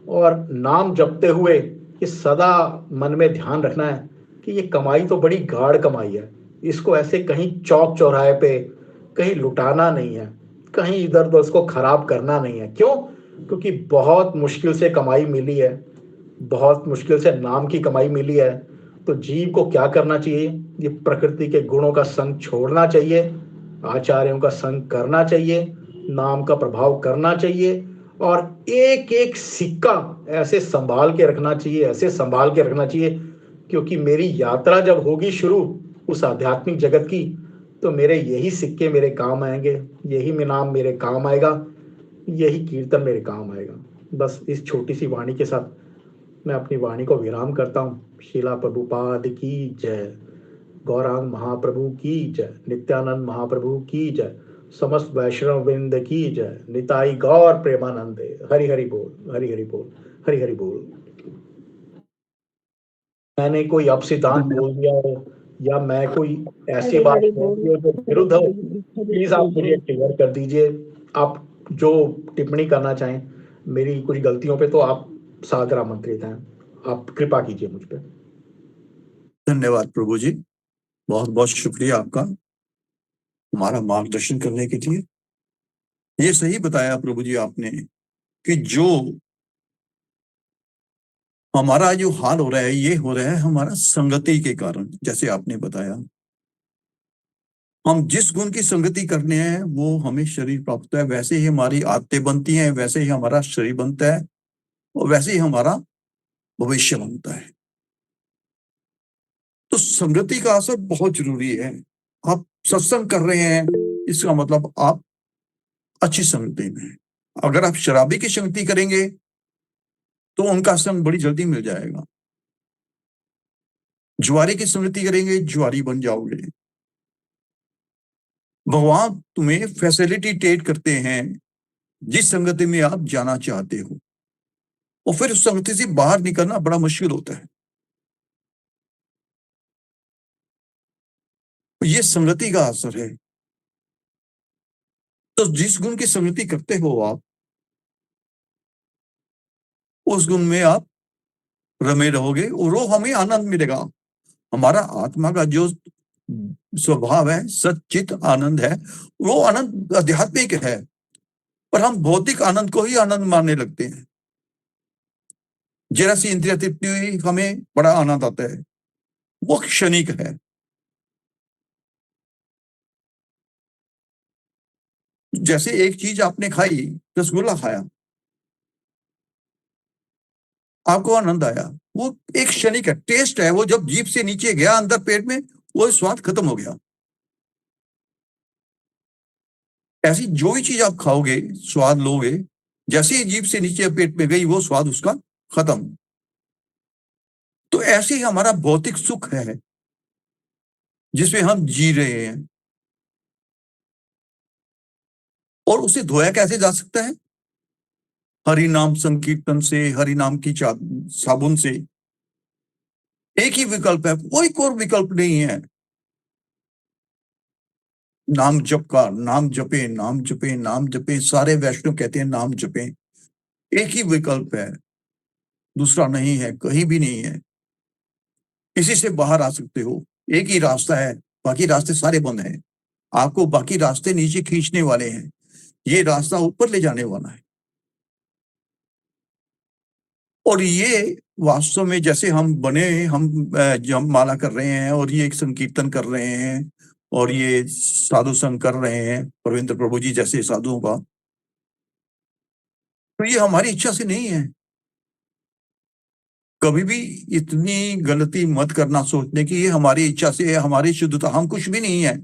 और नाम जपते हुए ये सदा मन में ध्यान रखना है कि ये कमाई तो बड़ी गाढ़ कमाई है, इसको ऐसे कहीं चौक चौराहे पे कहीं लुटाना नहीं है, कहीं इधर उधर उसको खराब करना नहीं है। क्यों? क्योंकि बहुत मुश्किल से कमाई मिली है, बहुत मुश्किल से नाम की कमाई मिली है। तो जीव को क्या करना चाहिए? ये प्रकृति के गुणों का संग छोड़ना चाहिए, आचार्यों का संग करना चाहिए, नाम का प्रभाव करना चाहिए और एक एक सिक्का ऐसे संभाल के रखना चाहिए, ऐसे संभाल के रखना चाहिए। क्योंकि मेरी यात्रा जब होगी शुरू उस आध्यात्मिक जगत की, तो मेरे यही सिक्के मेरे काम आएंगे, यही नाम मेरे काम आएगा, यही कीर्तन मेरे काम आएगा। बस इस छोटी सी वाणी के साथ मैं अपनी वाणी को विराम करता हूँ। शीला प्रभुपाद की जय, गौरांग महाप्रभु की जय, नित्यानंद महाप्रभु की जय, समस्त वैष्णव वृंद की जय, निताई गौर प्रेमानंदे। हरि हरि बोल, हरि हरि बोल, हरि हरि बोल। मैंने कोई अपसिद्धांत बोल दिया हो या मैं कोई ऐसी बात बोल दी हो जो विरुद्ध हो, प्लीज आप मुझे क्लियर कर दीजिए। आप जो टिप्पणी करना चाहें मेरी कुछ गलतियों पे, तो आप सादर आमंत्रित हैं, आप कृपा कीजिए मुझ पे। धन्यवाद प्रभु जी, बहुत बहुत शुक्रिया आपका हमारा मार्गदर्शन करने के लिए। ये सही बताया प्रभु जी आपने कि जो हमारा जो हाल हो रहा है ये हो रहा है हमारा संगति के कारण। जैसे आपने बताया, हम जिस गुण की संगति करने हैं वो हमें शरीर प्राप्त है, वैसे ही हमारी आदतें बनती हैं, वैसे ही हमारा शरीर बनता है और वैसे ही हमारा भविष्य बनता है। तो संगति का असर बहुत जरूरी है। आप सत्संग कर रहे हैं, इसका मतलब आप अच्छी संगति में हैं। अगर आप शराबी की संगति करेंगे तो उनका संग बड़ी जल्दी मिल जाएगा। जुआरी की संगति करेंगे, जुआरी बन जाओगे। भगवान तुम्हें फैसिलिटेट करते हैं जिस संगति में आप जाना चाहते हो, और फिर उस संगति से बाहर निकलना बड़ा मुश्किल होता है। ये संगति का असर है। तो जिस गुण की संगति करते हो आप, उस गुण में आप रमे रहोगे और वो हमें आनंद मिलेगा। हमारा आत्मा का जो स्वभाव है, सच्चित आनंद है, वो आनंद आध्यात्मिक है, पर हम भौतिक आनंद को ही आनंद मानने लगते हैं। जरा सी इंद्रिय तृप्ति हुई, हमें बड़ा आनंद आता है, वो क्षणिक है। जैसे एक चीज आपने खाई, रसगुल्ला खाया, आपको आनंद आया, वो एक क्षणिक है, टेस्ट है, वो जब जीभ से नीचे गया अंदर पेट में, वो स्वाद खत्म हो गया। ऐसी जो भी चीज आप खाओगे, स्वाद लोगे, जैसे ही जीभ से नीचे पेट में गई, वो स्वाद उसका खत्म। तो ऐसे ही हमारा भौतिक सुख है जिसमें हम जी रहे हैं, और उसे धोया कैसे जा सकता है? हरि नाम संकीर्तन से, हरि नाम की साबुन से। एक ही विकल्प है, कोई और विकल्प नहीं है। नाम जप का, नाम जपे, नाम जपे, नाम जपे। सारे वैष्णव कहते हैं नाम जपे। एक ही विकल्प है, दूसरा नहीं है, कहीं भी नहीं है। इसी से बाहर आ सकते हो, एक ही रास्ता है, बाकी रास्ते सारे बंद हैं। आपको बाकी रास्ते नीचे खींचने वाले हैं, ये रास्ता ऊपर ले जाने वाला है। और ये वास्तव में जैसे हम बने, हम जब माला कर रहे हैं और ये एक संकीर्तन कर रहे हैं और ये साधु संग कर रहे हैं परवेंद्र प्रभु जी जैसे साधुओं का, तो ये हमारी इच्छा से नहीं है। कभी भी इतनी गलती मत करना सोचने की ये हमारी इच्छा से है, हमारी शुद्धता, हम कुछ भी नहीं है।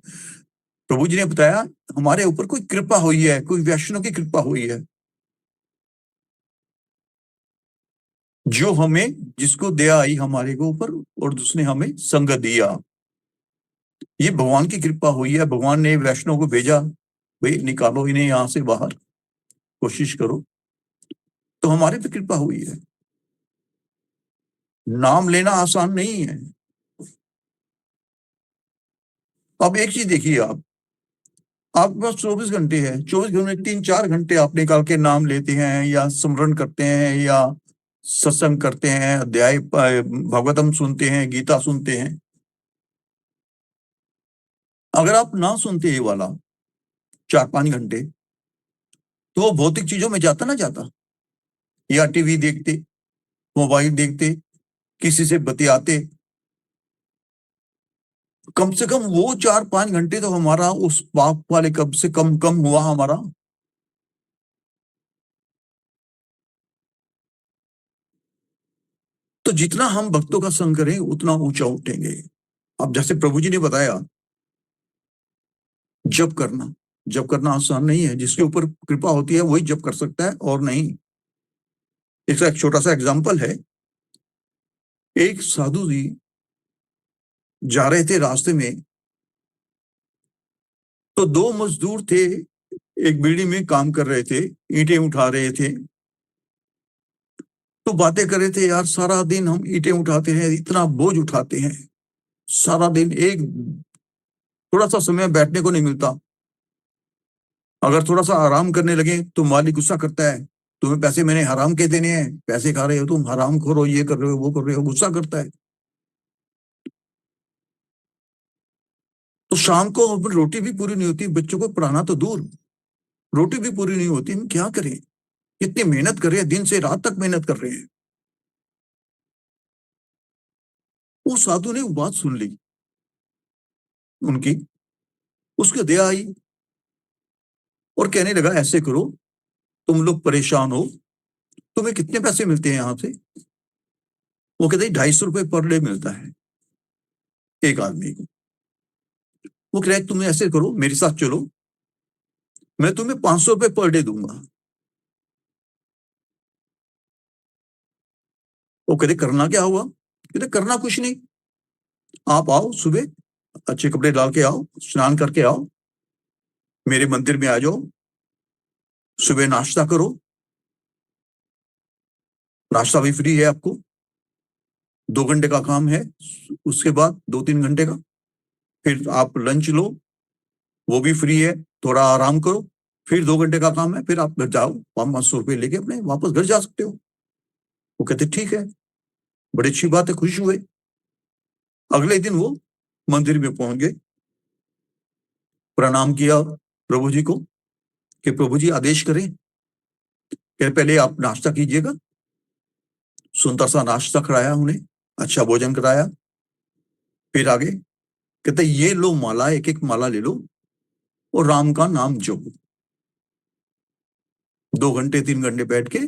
प्रभु जी ने बताया हमारे ऊपर कोई कृपा हुई है, कोई वैष्णव की कृपा हुई है, जो हमें, जिसको दया आई हमारे को ऊपर और उसने हमें संग दिया। ये भगवान की कृपा हुई है। भगवान ने वैष्णव को भेजा, भाई निकालो इन्हें यहां से बाहर, कोशिश करो, तो हमारे पे कृपा हुई है। नाम लेना आसान नहीं है। अब एक चीज देखिए, आपके पास 24 घंटे है, 24 घंटे 3-4 घंटे आप निकाल के नाम लेते हैं या स्मरण करते हैं या सत्संग करते हैं, अध्याय भागवतम सुनते हैं, गीता सुनते हैं। अगर आप ना सुनते ये वाला 4-5 घंटे, तो वो भौतिक चीजों में जाता ना जाता, या टीवी देखते, मोबाइल देखते, किसी से बतियाते, कम से कम वो 4-5 घंटे तो हमारा उस पाप वाले कब से कम हुआ हमारा। तो जितना हम भक्तों का संग करें उतना ऊंचा उठेंगे। अब जैसे प्रभु जी ने बताया, जप करना आसान नहीं है। जिसके ऊपर कृपा होती है वही जप कर सकता है, और नहीं। इसका एक छोटा सा एग्जाम्पल है। एक साधु जी जा रहे थे, रास्ते में तो 2 मजदूर थे, एक बिल्डिंग में काम कर रहे थे, ईंटें उठा रहे थे। तो बातें कर रहे थे, यार सारा दिन हम ईंटें उठाते हैं, इतना बोझ उठाते हैं, सारा दिन एक थोड़ा सा समय बैठने को नहीं मिलता। अगर थोड़ा सा आराम करने लगे तो मालिक गुस्सा करता है, तुम्हें पैसे मैंने हराम के देने हैं, पैसे खा रहे हो तुम, हराम खोरो, ये कर रहे हो, वो कर रहे हो, गुस्सा करता है। तो शाम को रोटी भी पूरी नहीं होती, बच्चों को पढ़ाना तो दूर, रोटी भी पूरी नहीं होती, हम क्या करें? कितनी मेहनत कर रहे हैं, दिन से रात तक मेहनत कर रहे हैं। वो साधु ने वो बात सुन ली उनकी, उसको दया आई और कहने लगा, ऐसे करो, तुम लोग परेशान हो, तुम्हें कितने पैसे मिलते हैं यहाँ से? वो कहते 250 रुपए पर डे मिलता है एक आदमी को। वो कह रहे तुम ऐसे करो, मेरे साथ चलो, मैं तुम्हें 500 रुपए पर डे दूंगा। वो कहते करना क्या हुआ? कहते करना कुछ नहीं, आप आओ सुबह, अच्छे कपड़े डाल के आओ, स्नान करके आओ, मेरे मंदिर में आ जाओ, सुबह नाश्ता करो, नाश्ता भी फ्री है आपको, 2 घंटे का काम है, उसके बाद 2-3 घंटे का फिर आप लंच लो, वो भी फ्री है, थोड़ा आराम करो, फिर 2 घंटे का काम है, फिर आप घर जाओ, 500 रुपये लेके अपने वापस घर जा सकते हो। वो कहते ठीक है, बड़ी अच्छी बात है, खुश हुए। अगले दिन वो मंदिर में पहुंच गए, प्रणाम किया प्रभु जी को कि प्रभु जी आदेश करें। कि पहले आप नाश्ता कीजिएगा। सुंदर सा नाश्ता कराया उन्हें, अच्छा भोजन कराया। फिर आगे कहते ये लो माला, एक एक माला ले लो और राम का नाम जपो। 2 घंटे 3 घंटे बैठ के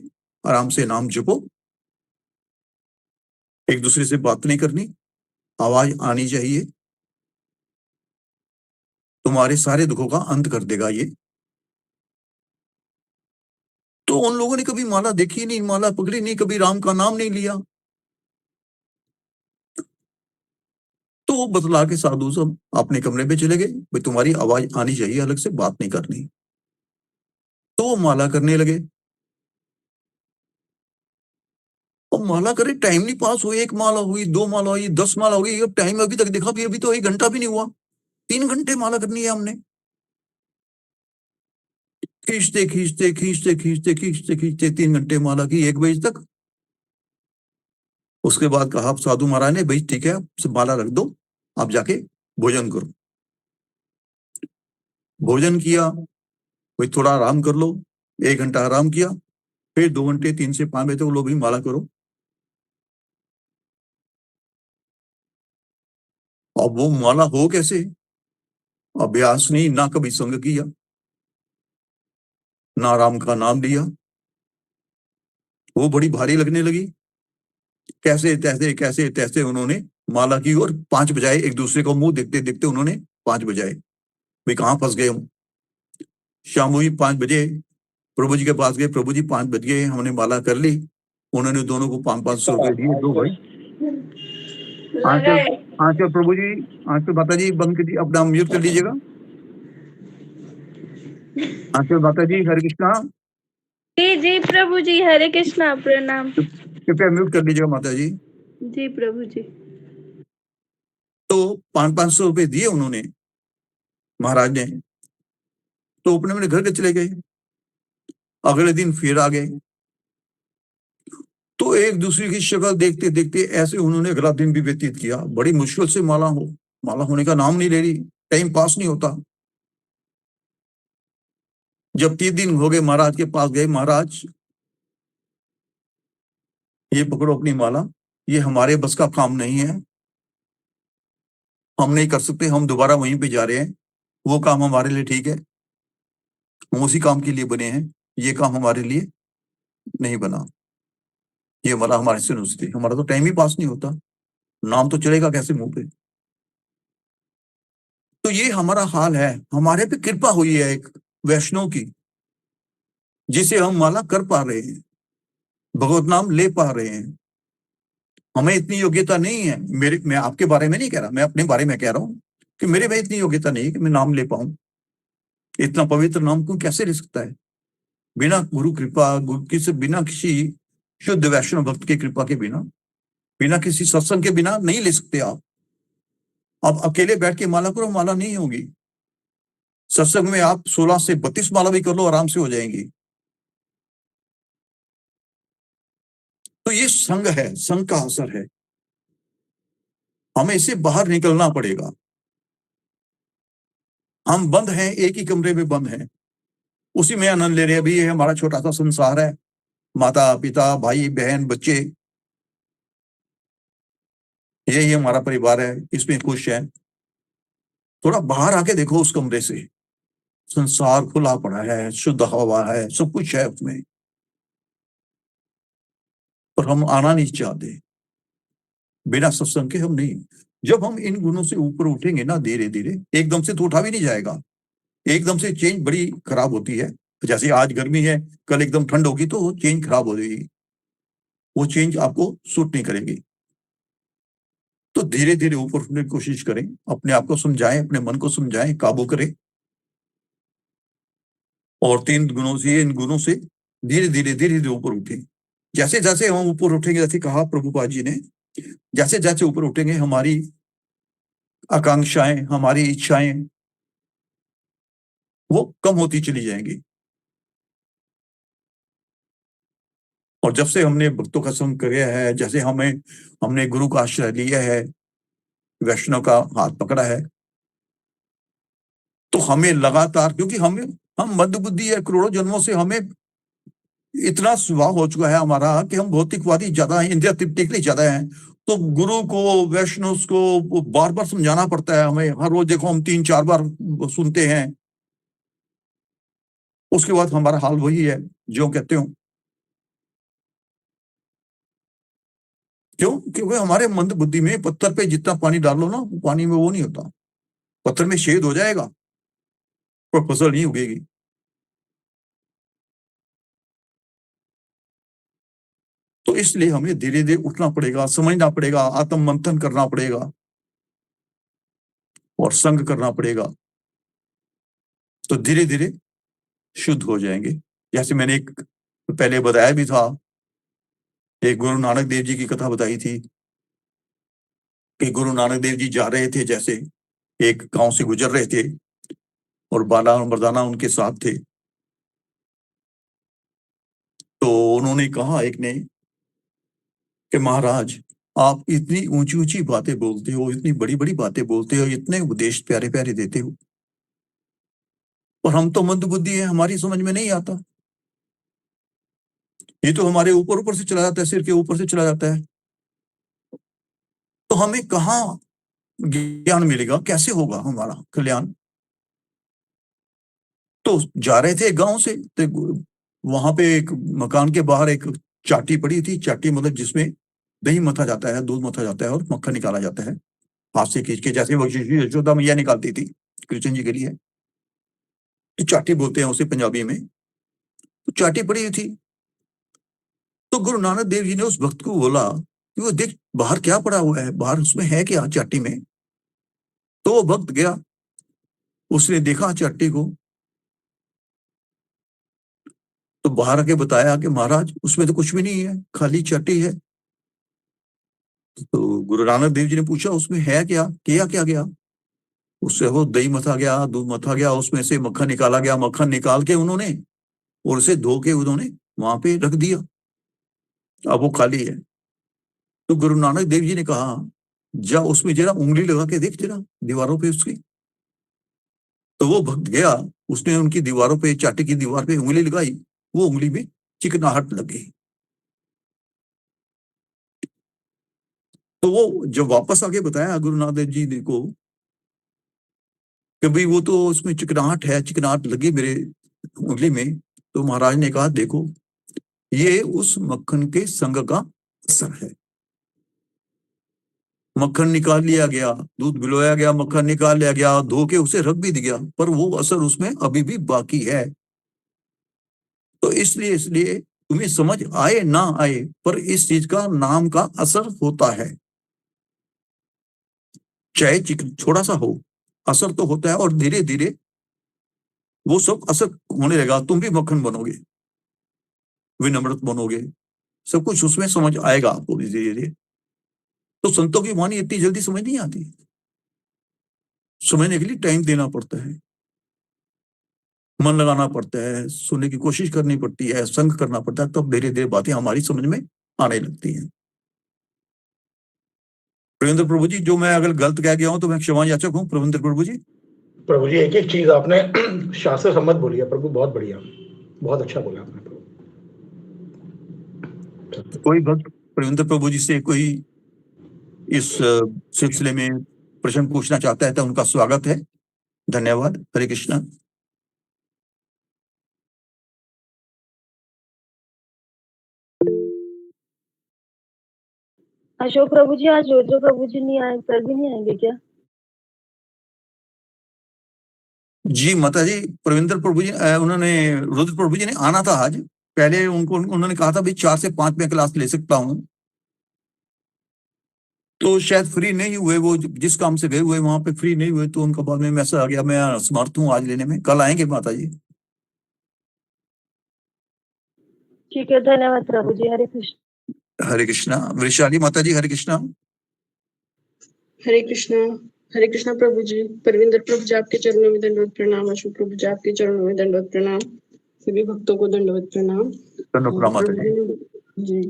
आराम से नाम जपो। एक दूसरे से बात नहीं करनी, आवाज आनी चाहिए। तुम्हारे सारे दुखों का अंत कर देगा ये। तो उन लोगों ने कभी माला देखी नहीं, माला पकड़ी नहीं, कभी राम का नाम नहीं लिया। तो वो बतला के साधु सब अपने कमरे में चले गए, भाई तुम्हारी आवाज आनी चाहिए, अलग से बात नहीं करनी। तो वो माला करने लगे। और माला करे, टाइम नहीं पास हुई। 1 माला हुई, 2 माला हुई, 10 माला हुई। अब टाइम अभी तक देखा भी, अभी तो 1 घंटा भी नहीं हुआ। 3 घंटे माला करनी है हमने। खींचते खींचते खींचते खींचते खींचते खींचते 3 घंटे माला की, 1 बजे तक। उसके बाद कहा साधु महाराज ने, भाई ठीक है, माला रख दो, आप जाके भोजन करो। भोजन किया, भाई थोड़ा आराम कर लो। 1 घंटा आराम किया, फिर 2 घंटे 3 से 5 बजे तक लो, भी माला करो। अब वो माला हो कैसे? अभ्यास नहीं, ना कभी संग किया, ना राम का नाम लिया। वो बड़ी भारी लगने लगी। कैसे तैसे कैसे तैसे उन्होंने माला की और 5 बजाए। एक दूसरे को मुंह देखते देखते उन्होंने 5 बजाए। भाई कहाँ फंस गए हम। शाम हुई, 5 बजे प्रभु जी के पास गए। प्रभु जी 5 बज गए, हमने माला कर ली। उन्होंने दोनों को 500 रुपए दिए, दो भाई। आंचल प्रभु जी, आंचल माता जी बंद कीजिए, अपना म्यूट कर लीजिएगा। आंचल माता जी, हरे कृष्णा। जी जी प्रभु जी, हरे कृष्णा, प्रणाम। कृपया म्यूट कर लीजिएगा माता जी। जी प्रभु जी। तो 500 रुपए दिए उन्होंने, महाराज ने। तो अपने अपने घर के चले गए। अगले दिन फिर आ गए। तो एक दूसरे की शक्ल देखते देखते ऐसे उन्होंने अगला दिन भी व्यतीत किया। बड़ी मुश्किल से माला होने का नाम नहीं ले रही, टाइम पास नहीं होता। जब 3 दिन हो गए, महाराज के पास गए। महाराज ये पकड़ो अपनी माला, ये हमारे बस का काम नहीं है, हम नहीं कर सकते, हम दोबारा वहीं पे जा रहे हैं। वो काम हमारे लिए ठीक है, हम उसी काम के लिए बने हैं, ये काम हमारे लिए नहीं बना। ये माला हमारे से नुस्ती, हमारा तो टाइम ही पास नहीं होता, नाम तो चलेगा कैसे मुंह पे। तो ये हमारा हाल है। हमारे पे कृपा हुई है एक वैष्णव की, जिसे हम माला कर पा रहे हैं, भगवत नाम ले पा रहे हैं। हमें इतनी योग्यता नहीं है। मैं आपके बारे में नहीं कह रहा, मैं अपने बारे में कह रहा हूं कि मेरे में इतनी योग्यता नहीं है कि मैं नाम ले पाऊं। इतना पवित्र नाम को कैसे ले सकता है बिना गुरु कृपा, बिना किसी शुद्ध वैष्णव भक्त की कृपा के बिना, बिना किसी सत्संग के बिना नहीं ले सकते आप। अकेले बैठ के माला करो, माला नहीं होगी। सत्संग में आप 16 से 32 माला भी कर लो, आराम से हो जाएंगी। तो ये संग है, संग का असर है। हमें इससे बाहर निकलना पड़ेगा। हम बंद हैं, एक ही कमरे में बंद हैं, उसी में आनंद ले रहे हैं। अभी ये हमारा छोटा सा संसार है, माता पिता भाई बहन बच्चे, यही हमारा परिवार है, इसमें खुश है। थोड़ा बाहर आके देखो उस कमरे से, संसार खुला पड़ा है, शुद्ध हवा है, सब कुछ है उसमें, पर हम आना नहीं चाहते। बिना सत्संग के हम नहीं। जब हम इन गुणों से ऊपर उठेंगे ना, धीरे धीरे, एकदम से तो उठा भी नहीं जाएगा। एकदम से चेंज बड़ी खराब होती है। जैसे आज गर्मी है, कल एकदम ठंड होगी तो चेंज खराब हो जाएगी, वो चेंज आपको सूट नहीं करेगी। तो धीरे धीरे ऊपर उठने की कोशिश करें, अपने आप को समझाएं, अपने मन को समझाएं, काबू करें। और 3 गुणों से, इन गुणों से धीरे धीरे धीरे धीरे ऊपर उठें। जैसे जैसे हम ऊपर उठेंगे, जैसे कहा प्रभुपाद जी ने, जैसे जैसे ऊपर उठेंगे हमारी आकांक्षाएं, हमारी इच्छाएं वो कम होती चली जाएंगी। और जब से हमने भक्तों का संग किया है, जैसे हमने गुरु का आश्रय लिया है, वैष्णव का हाथ पकड़ा है, तो हमें लगातार, क्योंकि हम मंदबुद्धि है, करोड़ों जन्मों से हमें इतना स्वभाव हो चुका है हमारा कि हम भौतिकवादी ज्यादा हैं, इंद्रिय तृप्ति के लिए ज्यादा हैं। तो गुरु को, वैष्णव को बार बार समझाना पड़ता है हमें। हर रोज देखो हम 3-4 बार सुनते हैं, उसके बाद हमारा हाल वही है जो कहते हो। क्यों? क्योंकि हमारे मंद बुद्धि में पत्थर पे जितना पानी डालो ना, पानी में वो नहीं होता, पत्थर में छेद हो जाएगा पर फसल नहीं उगेगी। तो इसलिए हमें धीरे धीरे उठना पड़ेगा, समझना पड़ेगा, आत्म मंथन करना पड़ेगा और संग करना पड़ेगा, तो धीरे धीरे शुद्ध हो जाएंगे। जैसे मैंने एक पहले बताया भी था, एक गुरु नानक देव जी की कथा बताई थी कि गुरु नानक देव जी जा रहे थे, जैसे एक गांव से गुजर रहे थे और बाला और मर्दाना उनके साथ थे। तो उन्होंने कहा एक ने कि महाराज, आप इतनी ऊंची ऊंची बातें बोलते हो, इतनी बड़ी बड़ी बातें बोलते हो, इतने उपदेश प्यारे प्यारे देते हो, और हम तो मंदबुद्धि है, हमारी समझ में नहीं आता। ये तो हमारे ऊपर ऊपर से चला जाता है, सिर के ऊपर से चला जाता है, तो हमें कहाँ ज्ञान मिलेगा, कैसे होगा हमारा कल्याण? तो जा रहे थे गांव से, तो वहां पे एक मकान के बाहर एक चाटी पड़ी थी। चाटी मतलब जिसमें दही मथा जाता है, दूध मथा जाता है और मक्खन निकाला जाता है हाथ से खींच के, जैसे वो यशोदा मैया निकालती थी कृष्ण जी के लिए। तो चाटी बोलते हैं उसे पंजाबी में। तो चाटी पड़ी थी, तो गुरु नानक देव जी ने उस भक्त को बोला कि वो देख बाहर क्या पड़ा हुआ है, बाहर उसमें है क्या चाटी में? तो वो भक्त गया, उसने देखा चाटी को, तो बाहर आके बताया कि महाराज उसमें तो कुछ भी नहीं है, खाली चाटी है। तो गुरु नानक देव जी ने पूछा उसमें है क्या, किया क्या गया? उससे वो दही मथा गया, दूध मथा गया, उसमें से मक्खन निकाला गया। मक्खन निकाल के उन्होंने और उसे धो के उन्होंने वहां पे रख दिया, अब वो खाली है। तो गुरु नानक देव जी ने कहा, जा उसमें जरा उंगली लगा के देख जरा दीवारों पे उसकी। तो वो भक्त गया, उसने उनकी दीवारों पे, चाटी की दीवार पे उंगली लगाई, वो उंगली में चिकनाहट लग गई। तो वो जब वापस आके बताया गुरु नानक देव जी को कि भाई वो तो उसमें चिकनाहट है, चिकनाहट लगी मेरे उंगली में, तो महाराज ने कहा देखो ये उस मक्खन के संग का असर है। मक्खन निकाल लिया गया, दूध भिगोया गया, मक्खन निकाल लिया गया, धो के उसे रख भी दिया, पर वो असर उसमें अभी भी बाकी है। तो इसलिए तुम्हें समझ आए ना आए, पर इस चीज का नाम का असर होता है, चाहे थोड़ा सा हो, असर तो होता है। और धीरे धीरे वो सब असर होने लगेगा, तुम भी मक्खन बनोगे, विनम्रत बनोगे, सब कुछ उसमें समझ आएगा आपको धीरे धीरे। तो संतों की वाणी इतनी जल्दी समझ नहीं आती, समझने के लिए टाइम देना पड़ता है, मन लगाना पड़ता है, सुनने की कोशिश करनी पड़ती है, संग करना पड़ता है, तब धीरे धीरे बातें हमारी समझ में आने लगती हैं। प्रवींद्र प्रभु जी, जो मैं अगर गलत कह गया हूं तो मैं क्षमा याचक हूं। प्रवींद्र प्रभु जी। प्रभु जी, एक एक चीज आपने शास्त्र सम्मत बोली है प्रभु, बहुत बढ़िया, बहुत अच्छा बोला आपने प्रभु। कोई भक्त प्रवींद्र प्रभु जी से कोई इस सिलसिले में प्रश्न पूछना चाहता है तो उनका स्वागत है। धन्यवाद। हरे कृष्णा। अशोक प्रभु जी, आज रुद्र प्रभु जी नहीं आए, सर भी नहीं आएंगे क्या? जी माता जी, प्रवींद्र प्रभु जी उन्होंने, रुद्र प्रभु जी ने आना था आज, पहले उन्होंने कहा था भाई 4 से 5 में क्लास ले सकता हूं, तो शायद फ्री नहीं हुए, वो जिस काम से गए हुए वहां पे फ्री नहीं हुए, तो उनका बाद में मैसेज आ गया मैं असमर्थ हूँ आज लेने में, कल आएंगे माता जी। ठीक है, धन्यवाद प्रभु जी। हरे कृष्ण। हरे कृष्णा। वृषाली माता जी, हरे कृष्णा। हरे कृष्णा। हरे कृष्णा प्रभु जी। परविंदर प्रभु जी आपके चरणों में दंडवत प्रणाम। अशोक प्रभु जी आपके चरणों में दंडवत प्रणाम। सभी भक्तों को दंडवत प्रणाम। प्रणाम माता जी। जी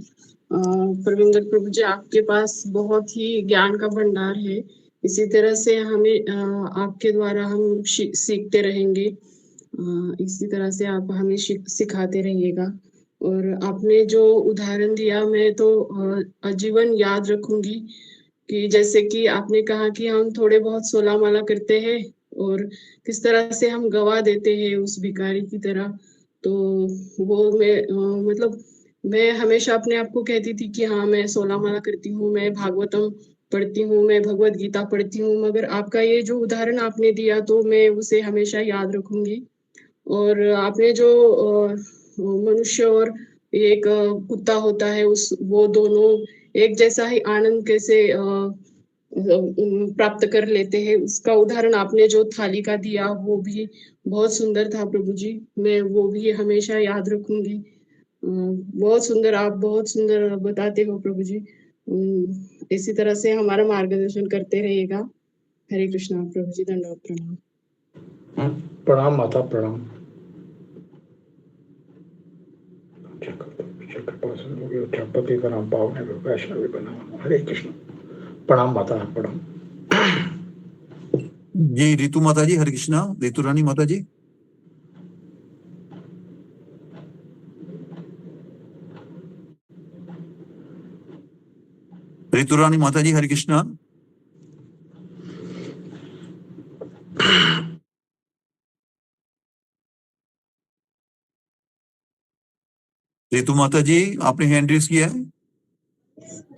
परविंदर प्रभु जी आपके पास बहुत ही ज्ञान का भंडार है। इसी तरह से हमें आपके द्वारा हम सीखते रहेंगे। इसी तरह से आप हमें सिखाते रहिएगा। और आपने जो उदाहरण दिया मैं तो आजीवन याद रखूंगी कि जैसे कि आपने कहा कि हम थोड़े बहुत 16 माला करते हैं और किस तरह से हम गवा देते हैं उस भिखारी की तरह। तो वो मैं मतलब मैं हमेशा अपने आप को कहती थी कि हाँ मैं 16 माला करती हूँ, मैं भागवतम पढ़ती हूँ, मैं भगवत गीता पढ़ती हूँ, मगर आपका ये जो उदाहरण आपने दिया तो मैं उसे हमेशा याद रखूंगी। और आपने जो मनुष्य और एक कुत्ता होता है उस वो दोनों एक जैसा ही आनंद कैसे प्राप्त कर लेते हैं उसका उदाहरण आपने जो थाली का दिया वो भी बहुत सुंदर था प्रभु जी। मैं वो भी हमेशा याद रखूंगी। बहुत सुंदर, आप बहुत सुंदर बताते हो प्रभु जी। इसी तरह से हमारा मार्गदर्शन करते रहिएगा। हरे कृष्णा प्रभु जी। धन्यवाद प्रणाम। प्रणाम माता, प्रणाम। पति का नाम पावने वैष्णवी बना। हरे कृष्ण। प्रणाम माता, प्रणाम। जी रितु माता जी, हरे कृष्णा। रितु रानी माता जी। रितु रानी माता जी, हरे कृष्णा। रितु माता जी आपने हैंड रेस किया है।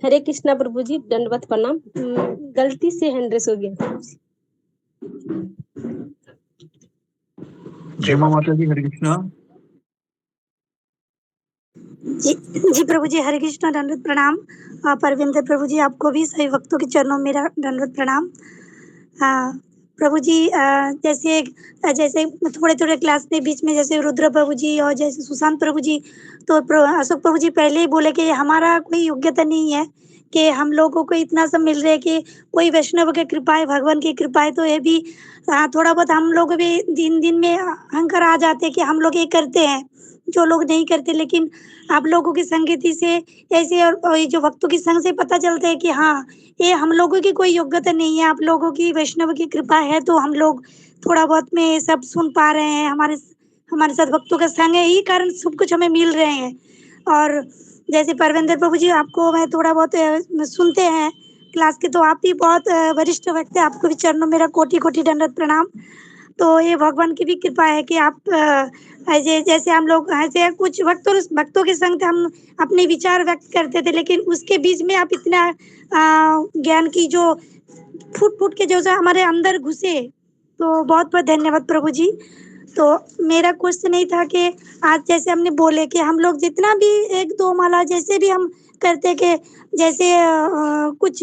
हरे कृष्णा प्रभु जी, दंडवत प्रणाम। गलती से हैंड रेस हो गया। क्षेमा माता जी, हरे कृष्णा। जी प्रभु जी, हरे कृष्णा, दंडवत प्रणाम। परविंदर प्रभु जी आपको भी सभी भक्तों के चरणों में मेरा दंडवत प्रणाम। प्रभु जी जैसे जैसे थोड़े थोड़े क्लास में बीच में जैसे रुद्र प्रभु जी और जैसे सुशांत प्रभु जी, तो अशोक प्रभु जी पहले ही बोले कि हमारा कोई योग्यता नहीं है कि हम लोगों को इतना सब मिल रहा है कि कोई वैष्णव की कृपा है, भगवान की कृपा है। तो ये भी थोड़ा बहुत हम लोग भी दिन दिन में अहंकार आ जाते हैं कि हम लोग ये करते हैं जो लोग नहीं करते। लेकिन आप लोगों की संगति से ऐसे और ये जो भक्तों की संग से पता चलता है कि हाँ ये हम लोगों की कोई योग्यता नहीं है, आप लोगों की वैष्णव की कृपा है। तो हम लोग थोड़ा बहुत में सब सुन पा रहे हैं। हमारे हमारे साथ भक्तों का संग है, यही कारण सब कुछ हमें मिल रहे हैं। और जैसे परविंदर प्रभु जी आपको मैं थोड़ा बहुत सुनते हैं क्लास के, तो आप भी बहुत वरिष्ठ व्यक्ति, आपको भी चरणों मेरा कोटि कोटि दंडवत प्रणाम। तो ये भगवान की भी कृपा है कि आप ऐसे जैसे हम लोग ऐसे कुछ भक्तों के संग हम अपने विचार व्यक्त करते थे, लेकिन उसके बीच में आप इतना ज्ञान की जो फूट फूट के जो हमारे अंदर घुसे, तो बहुत बहुत धन्यवाद प्रभु जी। तो मेरा क्वेश्चन नहीं था कि आज जैसे हमने बोले कि हम लोग जितना भी एक दो माला जैसे भी हम करते के जैसे कुछ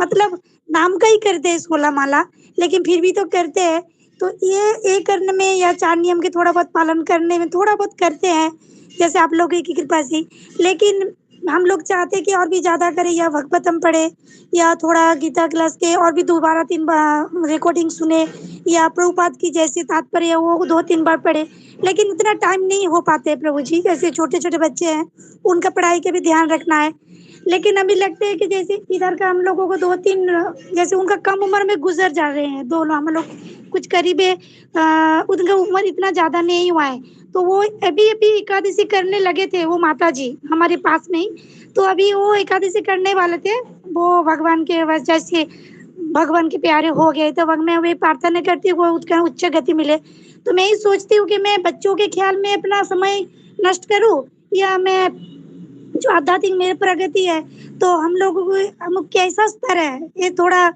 मतलब नाम का ही करते हैं 16 माला, लेकिन फिर भी तो करते हैं। तो ये करने में या 4 नियम के थोड़ा बहुत पालन करने में थोड़ा बहुत करते हैं जैसे आप लोगों की कृपा से। लेकिन हम लोग चाहते कि और भी ज़्यादा करें, या भगवतम पढ़े या थोड़ा गीता क्लास के और भी 2-3 बार रिकॉर्डिंग सुने, या प्रभुपाद की जैसे तात्पर्य वो 2-3 बार पढ़े। लेकिन उतना टाइम नहीं हो पाते प्रभु जी, जैसे छोटे छोटे बच्चे हैं उनका पढ़ाई का भी ध्यान रखना है। लेकिन अभी लगता है कि जैसे इधर का हम लोगों को 2-3 जैसे उनका कम उम्र में गुजर जा रहे हैं दोनों हम लोग, कुछ करीबे उनका उम्र इतना ज़्यादा नहीं हुआ है। तो वो अभी अभी एकादशी करने लगे थे, वो माता जी हमारे पास में ही। तो अभी वो एकादशी करने वाले थे, वो भगवान के वजह से भगवान के प्यारे हो गए। तो मैं वही प्रार्थना करती हूँ वो उसका उच्च गति मिले। तो मैं ही सोचती हूँ कि मैं बच्चों के ख्याल में अपना समय नष्ट करूँ, या मैं जो आध्यात्मिक मेरे प्रगति है तो हम लोगों को हम कैसा स्तर है ये थोड़ा,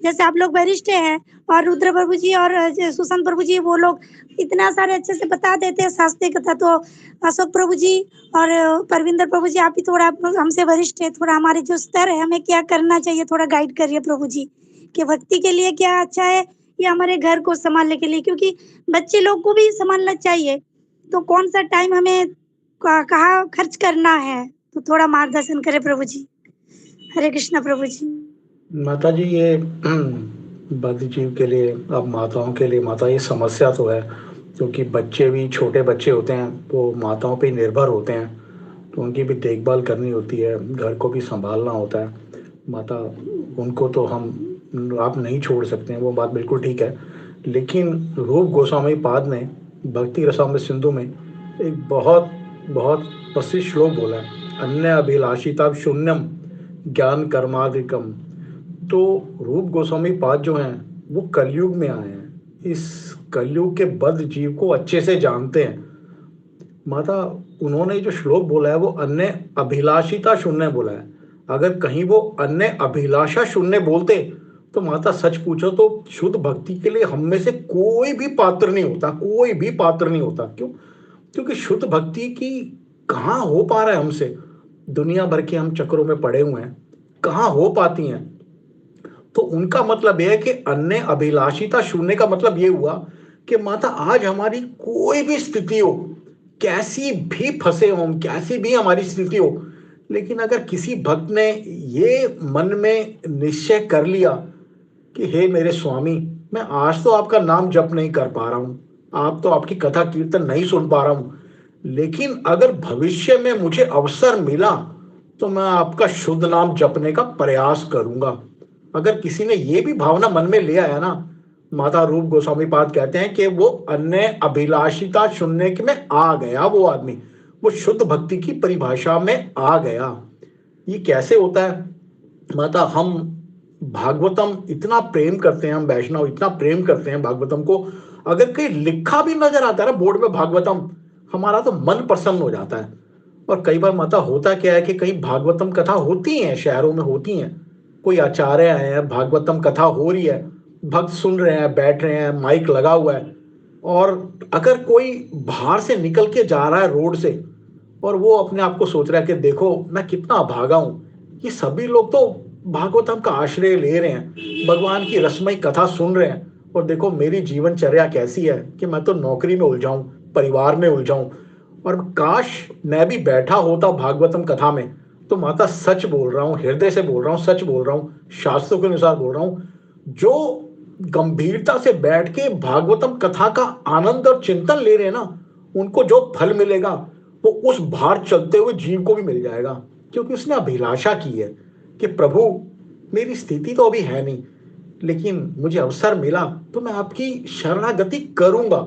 जैसे आप लोग वरिष्ठ हैं और रुद्र प्रभु जी और सुशांत प्रभु जी वो लोग इतना सारे अच्छे से बता देते हैं शास्त्रीय कथा। तो अशोक प्रभु जी और परविंदर प्रभु जी आप भी थोड़ा हमसे वरिष्ठ है, थोड़ा हमारे जो स्तर है हमें क्या करना चाहिए थोड़ा गाइड करिए प्रभु जी, कि भक्ति के लिए क्या अच्छा है या हमारे घर को संभालने के लिए, क्योंकि बच्चे लोग को भी संभालना चाहिए। तो कौन सा टाइम हमें कहाँ खर्च करना है, तो थोड़ा मार्गदर्शन करें प्रभु जी। हरे कृष्णा प्रभु जी। माता जी ये बद्ध जीव के लिए, अब माताओं के लिए, माता ये समस्या तो है, क्योंकि बच्चे भी छोटे बच्चे होते हैं, वो माताओं पे निर्भर होते हैं, तो उनकी भी देखभाल करनी होती है, घर को भी संभालना होता है। माता, उनको तो हम आप नहीं छोड़ सकते हैं, वो बात बिल्कुल ठीक है। लेकिन रूप गोस्वामी पाद ने भक्ति रसामृत सिंधु में एक बहुत बहुत प्रसिद्ध श्लोक बोला है, अन्य अभिलाषिता शून्यम ज्ञान कर्माधिकम। तो रूप गोस्वामी पाद जो हैं वो कलयुग में आए हैं, इस कलयुग के बद्ध जीव को अच्छे से जानते हैं। माता, उन्होंने जो श्लोक बोला है वो अन्य अभिलाषिता शून्य बोला है। अगर कहीं वो अन्य अभिलाषा शून्य बोलते तो माता सच पूछो तो शुद्ध भक्ति के लिए हम में से कोई भी पात्र नहीं होता, कोई भी पात्र नहीं होता। क्यों? क्योंकि शुद्ध भक्ति की कहाँ हो पा रहा है हमसे, दुनिया भर के हम चक्रों में पड़े हुए हैं, कहाँ हो पाती हैं। तो उनका मतलब यह है कि अन्य अभिलाषिता शून्य का मतलब ये हुआ कि माता आज हमारी कोई भी स्थिति हो, कैसी भी फंसे हो, कैसी भी हमारी स्थिति हो, लेकिन अगर किसी भक्त ने ये मन में निश्चय कर लिया कि हे मेरे स्वामी, मैं आज तो आपका नाम जप नहीं कर पा रहा हूँ, आप तो आपकी कथा कीर्तन नहीं सुन पा रहा हूँ, लेकिन अगर भविष्य में मुझे अवसर मिला तो मैं आपका शुद्ध नाम जपने का प्रयास करूंगा। अगर किसी ने ये भी भावना मन में ले आया ना, माता रूप गोस्वामी पाद कहते हैं कि वो अन्य अभिलाषिता शून्य में आ गया, वो आदमी वो शुद्ध भक्ति की परिभाषा में आ गया। ये कैसे होता है माता? हम भागवतम इतना प्रेम करते हैं, हम वैष्णव इतना प्रेम करते हैं भागवतम को, अगर कहीं लिखा भी नजर आता है ना बोर्ड में भागवतम, हमारा तो मन प्रसन्न हो जाता है। और कई बार माता होता क्या है कि कहीं भागवतम कथा होती है, शहरों में होती हैं, कोई आचार्य आए हैं, भागवतम कथा हो रही है, भक्त सुन रहे हैं, बैठ रहे हैं, माइक लगा हुआ है, और अगर कोई बाहर से निकल के जा रहा है रोड से और वो अपने आप को सोच रहा है कि देखो मैं कितना अभागा हूं, ये सभी लोग तो भागवतम का आश्रय ले रहे हैं, भगवान की रसमयी कथा सुन रहे हैं, और देखो मेरी जीवनचर्या कैसी है कि मैं तो नौकरी में उलझाऊं, परिवार में उलझाऊं, और काश मैं भी बैठा होता भागवतम कथा में। तो माता सच बोल रहा हूँ, हृदय से बोल रहा हूँ, सच बोल रहा हूँ, शास्त्रों के अनुसार बोल रहा हूँ, जो गंभीरता से बैठ के भागवतम कथा का आनंद और चिंतन ले रहे हैं ना, उनको जो फल मिलेगा वो उस भार चलते हुए जीव को भी मिल जाएगा, क्योंकि उसने अभिलाषा की है कि प्रभु मेरी स्थिति तो अभी है नहीं, लेकिन मुझे अवसर मिला तो मैं आपकी शरणागति करूंगा।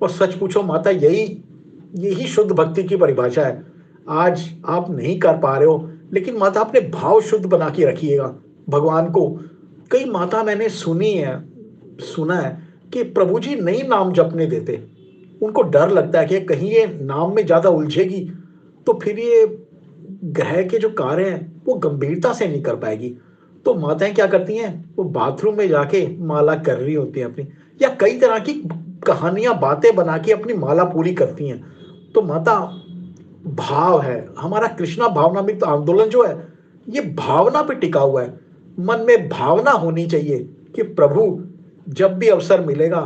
और सच पूछो माता, यही यही शुद्ध भक्ति की परिभाषा है। आज आप नहीं कर पा रहे हो, लेकिन माता अपने भाव शुद्ध बना के रखिएगा भगवान को। कई माता मैंने सुना है कि प्रभु जी नहीं नाम जपने देते, उनको डर लगता है कि कहीं ये नाम में ज्यादा उलझेगी तो फिर ये ग्रह के जो कार्य हैं वो गंभीरता से नहीं कर पाएगी। तो माताएं क्या करती हैं, वो बाथरूम में जाके माला कर रही होती हैं अपनी, या कई तरह की कहानियां बातें बना के अपनी माला पूरी करती हैं। तो माता भाव है हमारा, कृष्णा भावनामृत आंदोलन जो है ये भावना पे टिका हुआ है। मन में भावना होनी चाहिए कि प्रभु जब भी अवसर मिलेगा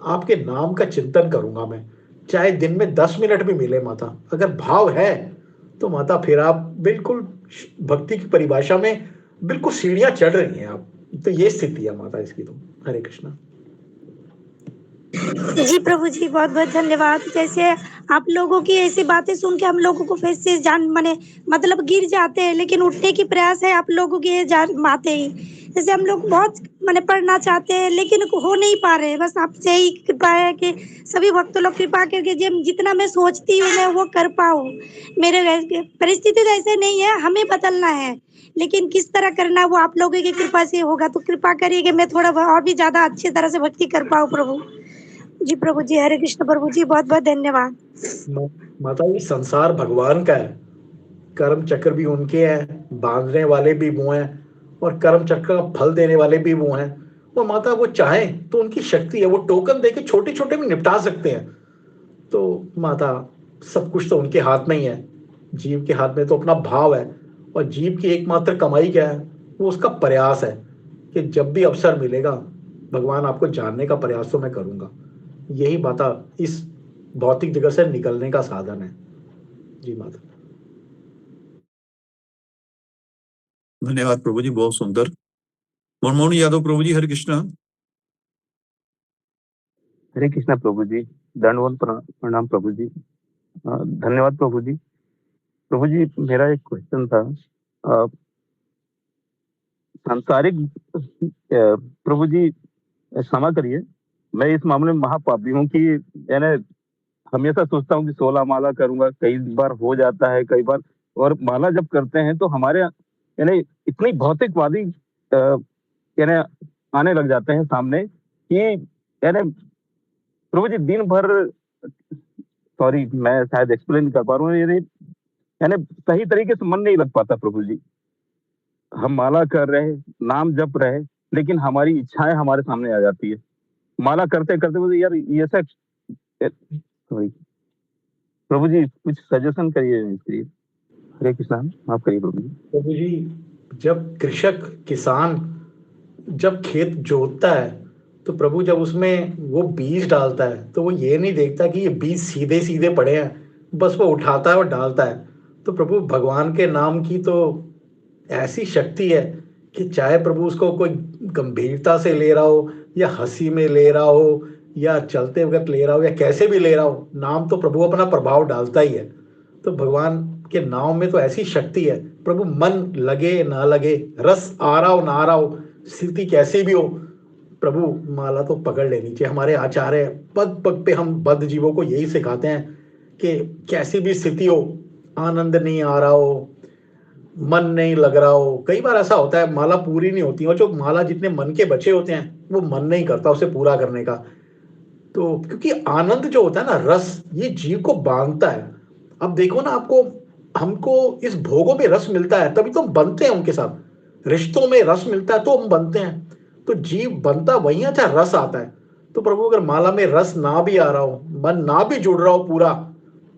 आपके नाम का चिंतन करूंगा मैं, चाहे दिन में 10 मिनट भी मिले माता। अगर भाव है तो माता फिर आप बिल्कुल भक्ति की परिभाषा में बिल्कुल सीढ़ियां चढ़ रही हैं आप। तो ये स्थिति है माता इसकी। तो हरे कृष्णा। जी प्रभु जी, बहुत बहुत धन्यवाद। जैसे आप लोगों की ऐसी बातें सुन के हम लोगों को फिर से जान माने मतलब गिर जाते हैं, लेकिन उठने की प्रयास है आप लोगों की ये बातें ही। जैसे हम लोग बहुत माने पढ़ना चाहते हैं लेकिन हो नहीं पा रहे हैं। बस आपसे ही कृपा है कि सभी भक्तों लोग कृपा करके जितना मैं सोचती हूँ मैं वो कर पाऊँ। मेरे परिस्थिति तो ऐसे नहीं है, हमें बदलना है, लेकिन किस तरह करना वो आप लोगों की कृपा से होगा। तो कृपा करिए कि मैं थोड़ा और भी ज्यादा अच्छी तरह से भक्ति कर पाऊँ प्रभु जी। प्रभु जी, हरे कृष्ण प्रभु जी, बहुत बहुत धन्यवाद। माता ये संसार भगवान का है, कर्म चक्र भी उनके हैं, बांधने वाले भी वो हैं और कर्म चक्र का फल देने वाले भी वो हैं। और माता वो चाहे तो उनकी शक्ति है, वो टोकन देके छोटे छोटे भी निपटा सकते हैं। तो माता सब कुछ तो उनके हाथ में ही है, जीव के हाथ में तो अपना भाव है। और जीव की एकमात्र कमाई क्या है, वो उसका प्रयास है कि जब भी अवसर मिलेगा भगवान आपको जानने का प्रयास तो मैं करूंगा। यही माता इस भौतिक जगत से निकलने का साधन है। जी माता। धन्यवाद प्रभु जी, बहुत सुंदर। मनमोहन यादव प्रभु जी, हरे कृष्णा। हरे कृष्णा प्रभु जी, दंडवत प्रणाम प्रभु जी। धन्यवाद प्रभु जी। प्रभु जी, मेरा एक क्वेश्चन था। सांसारिक प्रभु जी क्षमा करिए, मैं इस मामले में महापापी हूँ कि यानी हमेशा सोचता हूँ कि 16 माला करूंगा, कई बार हो जाता है, कई बार, और माला जब करते हैं तो हमारे यानी इतनी भौतिकवादी यानी आने लग जाते हैं सामने कि यानी प्रभु जी दिन भर, सॉरी मैं शायद एक्सप्लेन कर पा रहा हूँ, यानी सही तरीके से मन नहीं लग पाता प्रभु जी। हम माला कर रहे, नाम जप रहे, लेकिन हमारी इच्छाएं हमारे सामने आ जाती है। माला करते करते बोलते यार ये सब, सॉरी प्रभु जी कुछ सजेशन करिए इसके लिए। हरे कृष्णा, माफ करिए प्रभु जी। प्रभु जी, जब कृषक किसान जब खेत जोतता है तो प्रभु जब उसमें वो बीज डालता है तो वो ये नहीं देखता कि ये बीज सीधे सीधे पड़े हैं, बस वो उठाता है और डालता है। तो प्रभु भगवान के नाम की तो ऐसी शक्ति है कि चाहे प्रभु उसको कोई गंभीरता से ले रहा हो या हंसी में ले रहा हो या चलते वक्त ले रहा हो या कैसे भी ले रहा हो, नाम तो प्रभु अपना प्रभाव डालता ही है। तो भगवान के नाम में तो ऐसी शक्ति है, प्रभु मन लगे ना लगे, रस आ रहा हो ना आ रहा हो, स्थिति कैसे भी हो, प्रभु माला तो पकड़ लेनी चाहिए। हमारे आचार्य पद पद पे हम बद्ध जीवों को यही सिखाते हैं कि कैसी भी स्थिति हो, आनंद नहीं आ रहा हो, मन नहीं लग रहा हो, कई बार ऐसा होता है माला पूरी नहीं होती, और जो माला जितने मन के बचे होते हैं वो मन नहीं करता उसे पूरा करने का। तो क्योंकि आनंद जो होता है ना, रस, ये जीव को बांधता है। अब देखो ना, आपको हमको इस भोगों में रस मिलता है तभी तो हम बनते हैं उनके साथ, रिश्तों में रस मिलता है तो हम बनते हैं। तो जीव बनता वही है जहाँ रस आता है। तो प्रभु अगर माला में रस ना भी आ रहा हो, मन ना भी जुड़ रहा हो पूरा,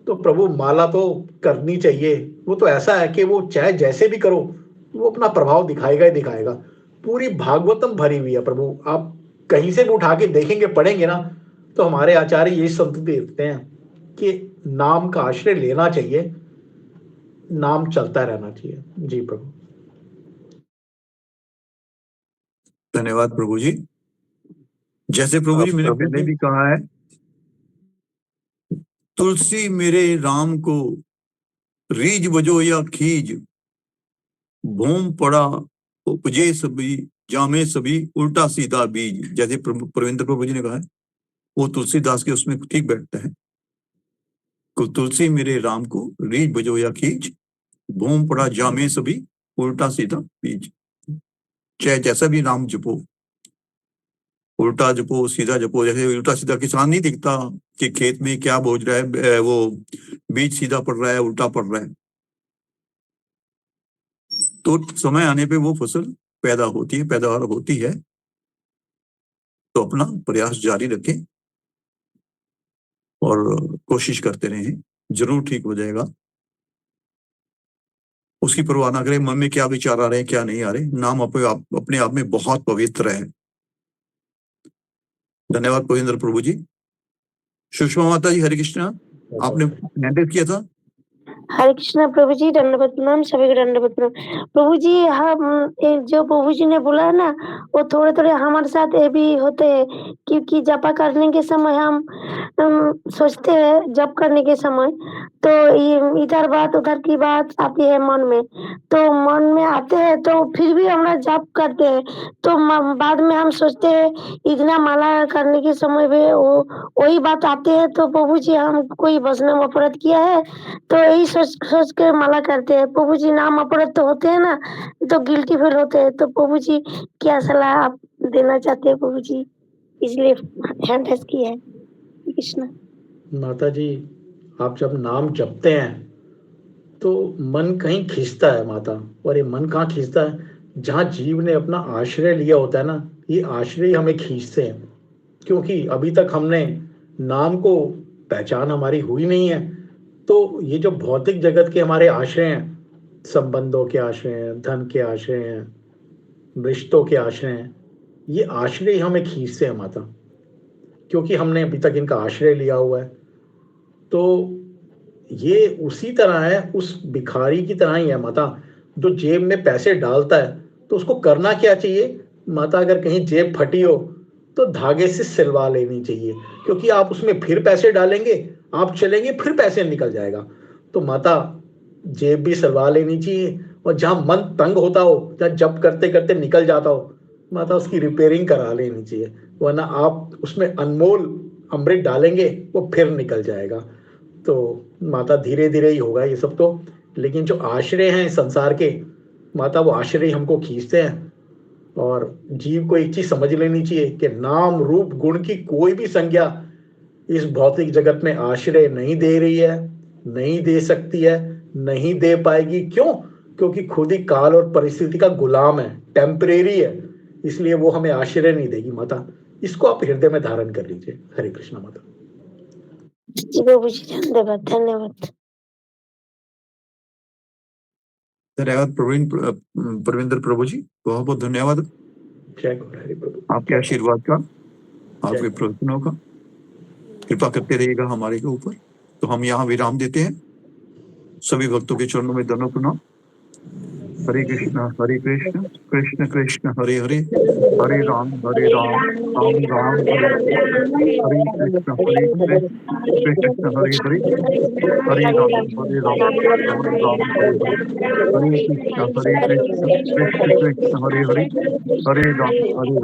तो प्रभु माला तो करनी चाहिए। वो तो ऐसा है कि वो चाहे जैसे भी करो वो अपना प्रभाव दिखाएगा ही दिखाएगा। पूरी भागवतम भरी हुई है प्रभु, आप कहीं से भी उठा के देखेंगे पढ़ेंगे ना, तो हमारे आचार्य यही संत देते हैं कि नाम का आश्रय लेना चाहिए, नाम चलता रहना चाहिए। जी प्रभु। धन्यवाद प्रभु जी। जैसे प्रभु जी मैंने प्रभु पहले जी, भी कहा है, तुलसी मेरे राम को रीज बजो या खीज, भूम पड़ा उपजे सभी, जामे सभी उल्टा सीधा बीज। जैसे प्रविंद्र प्रभु जी ने कहा है, वो तुलसीदास के उसमें ठीक बैठता है। तुलसी मेरे राम को रीज बजो या खींच, भूम पड़ा जामे सभी उल्टा सीधा बीज। चाहे जैसा भी नाम जपो, उल्टा जपो सीधा जपो। जैसे उल्टा सीधा किसान नहीं दिखता कि खेत में क्या बोझ रहा है, वो बीज सीधा पड़ रहा है उल्टा पड़ रहा है, तो समय आने पे वो फसल पैदा होती है, पैदावार होती है। तो अपना प्रयास जारी रखें और कोशिश करते रहें, जरूर ठीक हो जाएगा। उसकी परवाह ना करें मन में क्या विचार आ रहे हैं क्या नहीं आ रहे, नाम अपने आप में बहुत पवित्र है। धन्यवाद पविंद्र प्रभु जी। सुषमा माता जी, हरे कृष्णा, आपने हैंडल किया था। हरे कृष्णा प्रभु जी, दंडवत प्रणाम, सभी को दंडवत प्रणाम। प्रभु जी, हम जो प्रभु जी ने बोला है ना, वो थोड़े थोड़े हमारे साथ ये भी होते हैं, क्योंकि जपा करने के समय हम सोचते हैं, जप करने के समय तो इधर बात उधर की बात आती है मन में, तो मन में आते हैं तो फिर भी हम जप करते हैं, तो बाद में हम सोचते हैं इतना माला करने के समय में वही बात आते हैं, तो प्रभु जी हम कोई वैष्णव अपराध किया है, तो यही सोच के माला करते हैं। प्रभु जी नाम अपराध तो होते हैं ना, तो गिल्टी फील होते हैं। तो प्रभु जी क्या सलाह आप देना चाहते हैं प्रभु जी, इसलिए हैंड रेस की है। कृष्णा माता जी, आप जब नाम जपते हैं तो मन कहीं खींचता है माता, और ये मन कहाँ खींचता है, जहाँ जीव ने अपना आश्रय लिया होता है ना, ये आश्रय हमें खींचते हैं। क्योंकि अभी तक हमने नाम को पहचान हमारी हुई नहीं है, तो ये जो भौतिक जगत के हमारे आश्रय हैं, संबंधों के आश्रय हैं, धन के आश्रय हैं, रिश्तों के आश्रय हैं, ये आश्रय हमें खींचते हैं माता, क्योंकि हमने अभी तक इनका आश्रय लिया हुआ है। तो ये उसी तरह है, उस भिखारी की तरह ही है माता, जो जेब में पैसे डालता है तो उसको करना क्या चाहिए माता, अगर कहीं जेब फटी हो तो धागे से सिलवा लेनी चाहिए, क्योंकि आप उसमें फिर पैसे डालेंगे, आप चलेंगे फिर पैसे निकल जाएगा। तो माता जेब भी सिलवा लेनी चाहिए, और जहां मन तंग होता हो, जहां जप करते करते निकल जाता हो, माता उसकी रिपेयरिंग करा लेनी चाहिए, वरना आप उसमें अनमोल अमृत डालेंगे वो फिर निकल जाएगा। तो माता धीरे धीरे ही होगा ये सब तो, लेकिन जो आश्रय हैं संसार के माता, वो आश्रय हमको खींचते हैं। और जीव को एक चीज समझ लेनी चाहिए कि नाम रूप गुण की कोई भी संज्ञा इस भौतिक जगत में आश्रय नहीं दे रही है, नहीं दे सकती है, नहीं दे पाएगी। क्यों? क्योंकि खुद ही काल और परिस्थिति का गुलाम है, टेम्परेरी है, इसलिए वो हमें आश्रय नहीं देगी माता। इसको आप हृदय में धारण कर लीजिए। हरे कृष्णा माता। जी प्रभु जी, धन्यवाद धन्यवाद। धन्यवाद प्रविंदर प्रभु जी, बहुत बहुत धन्यवाद जय गौर हरि प्रभु। आपके आशीर्वाद का, आपके प्रवचनों का। कृपा करते रहिएगा हमारे के ऊपर। तो हम यहाँ विराम देते हैं। सभी भक्तों के चरणों में दंडवत प्रणाम। हरे कृष्ण कृष्ण कृष्ण हरे हरे, हरे राम राम राम हरे हरे, हरे कृष्ण कृष्ण हरे हरे, हरे राम राम हरे हरे, हरे कृष्ण कृष्ण हरे हरे, हरे राम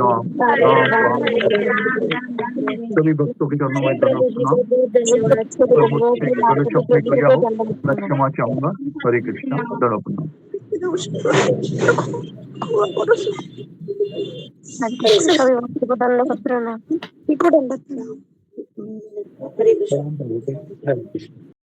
राम हरे हरे। सभी भक्तों के चरणों में दंडवत प्रणाम। और मुझसे गलत शब्द निकल गया हो मैं क्षमा चाहूंगा। हरे कृष्ण, दंडवत प्रणाम। सभी भक्तों को दंडवत प्रणाम। दंडवत प्रणाम। हरे कृष्ण।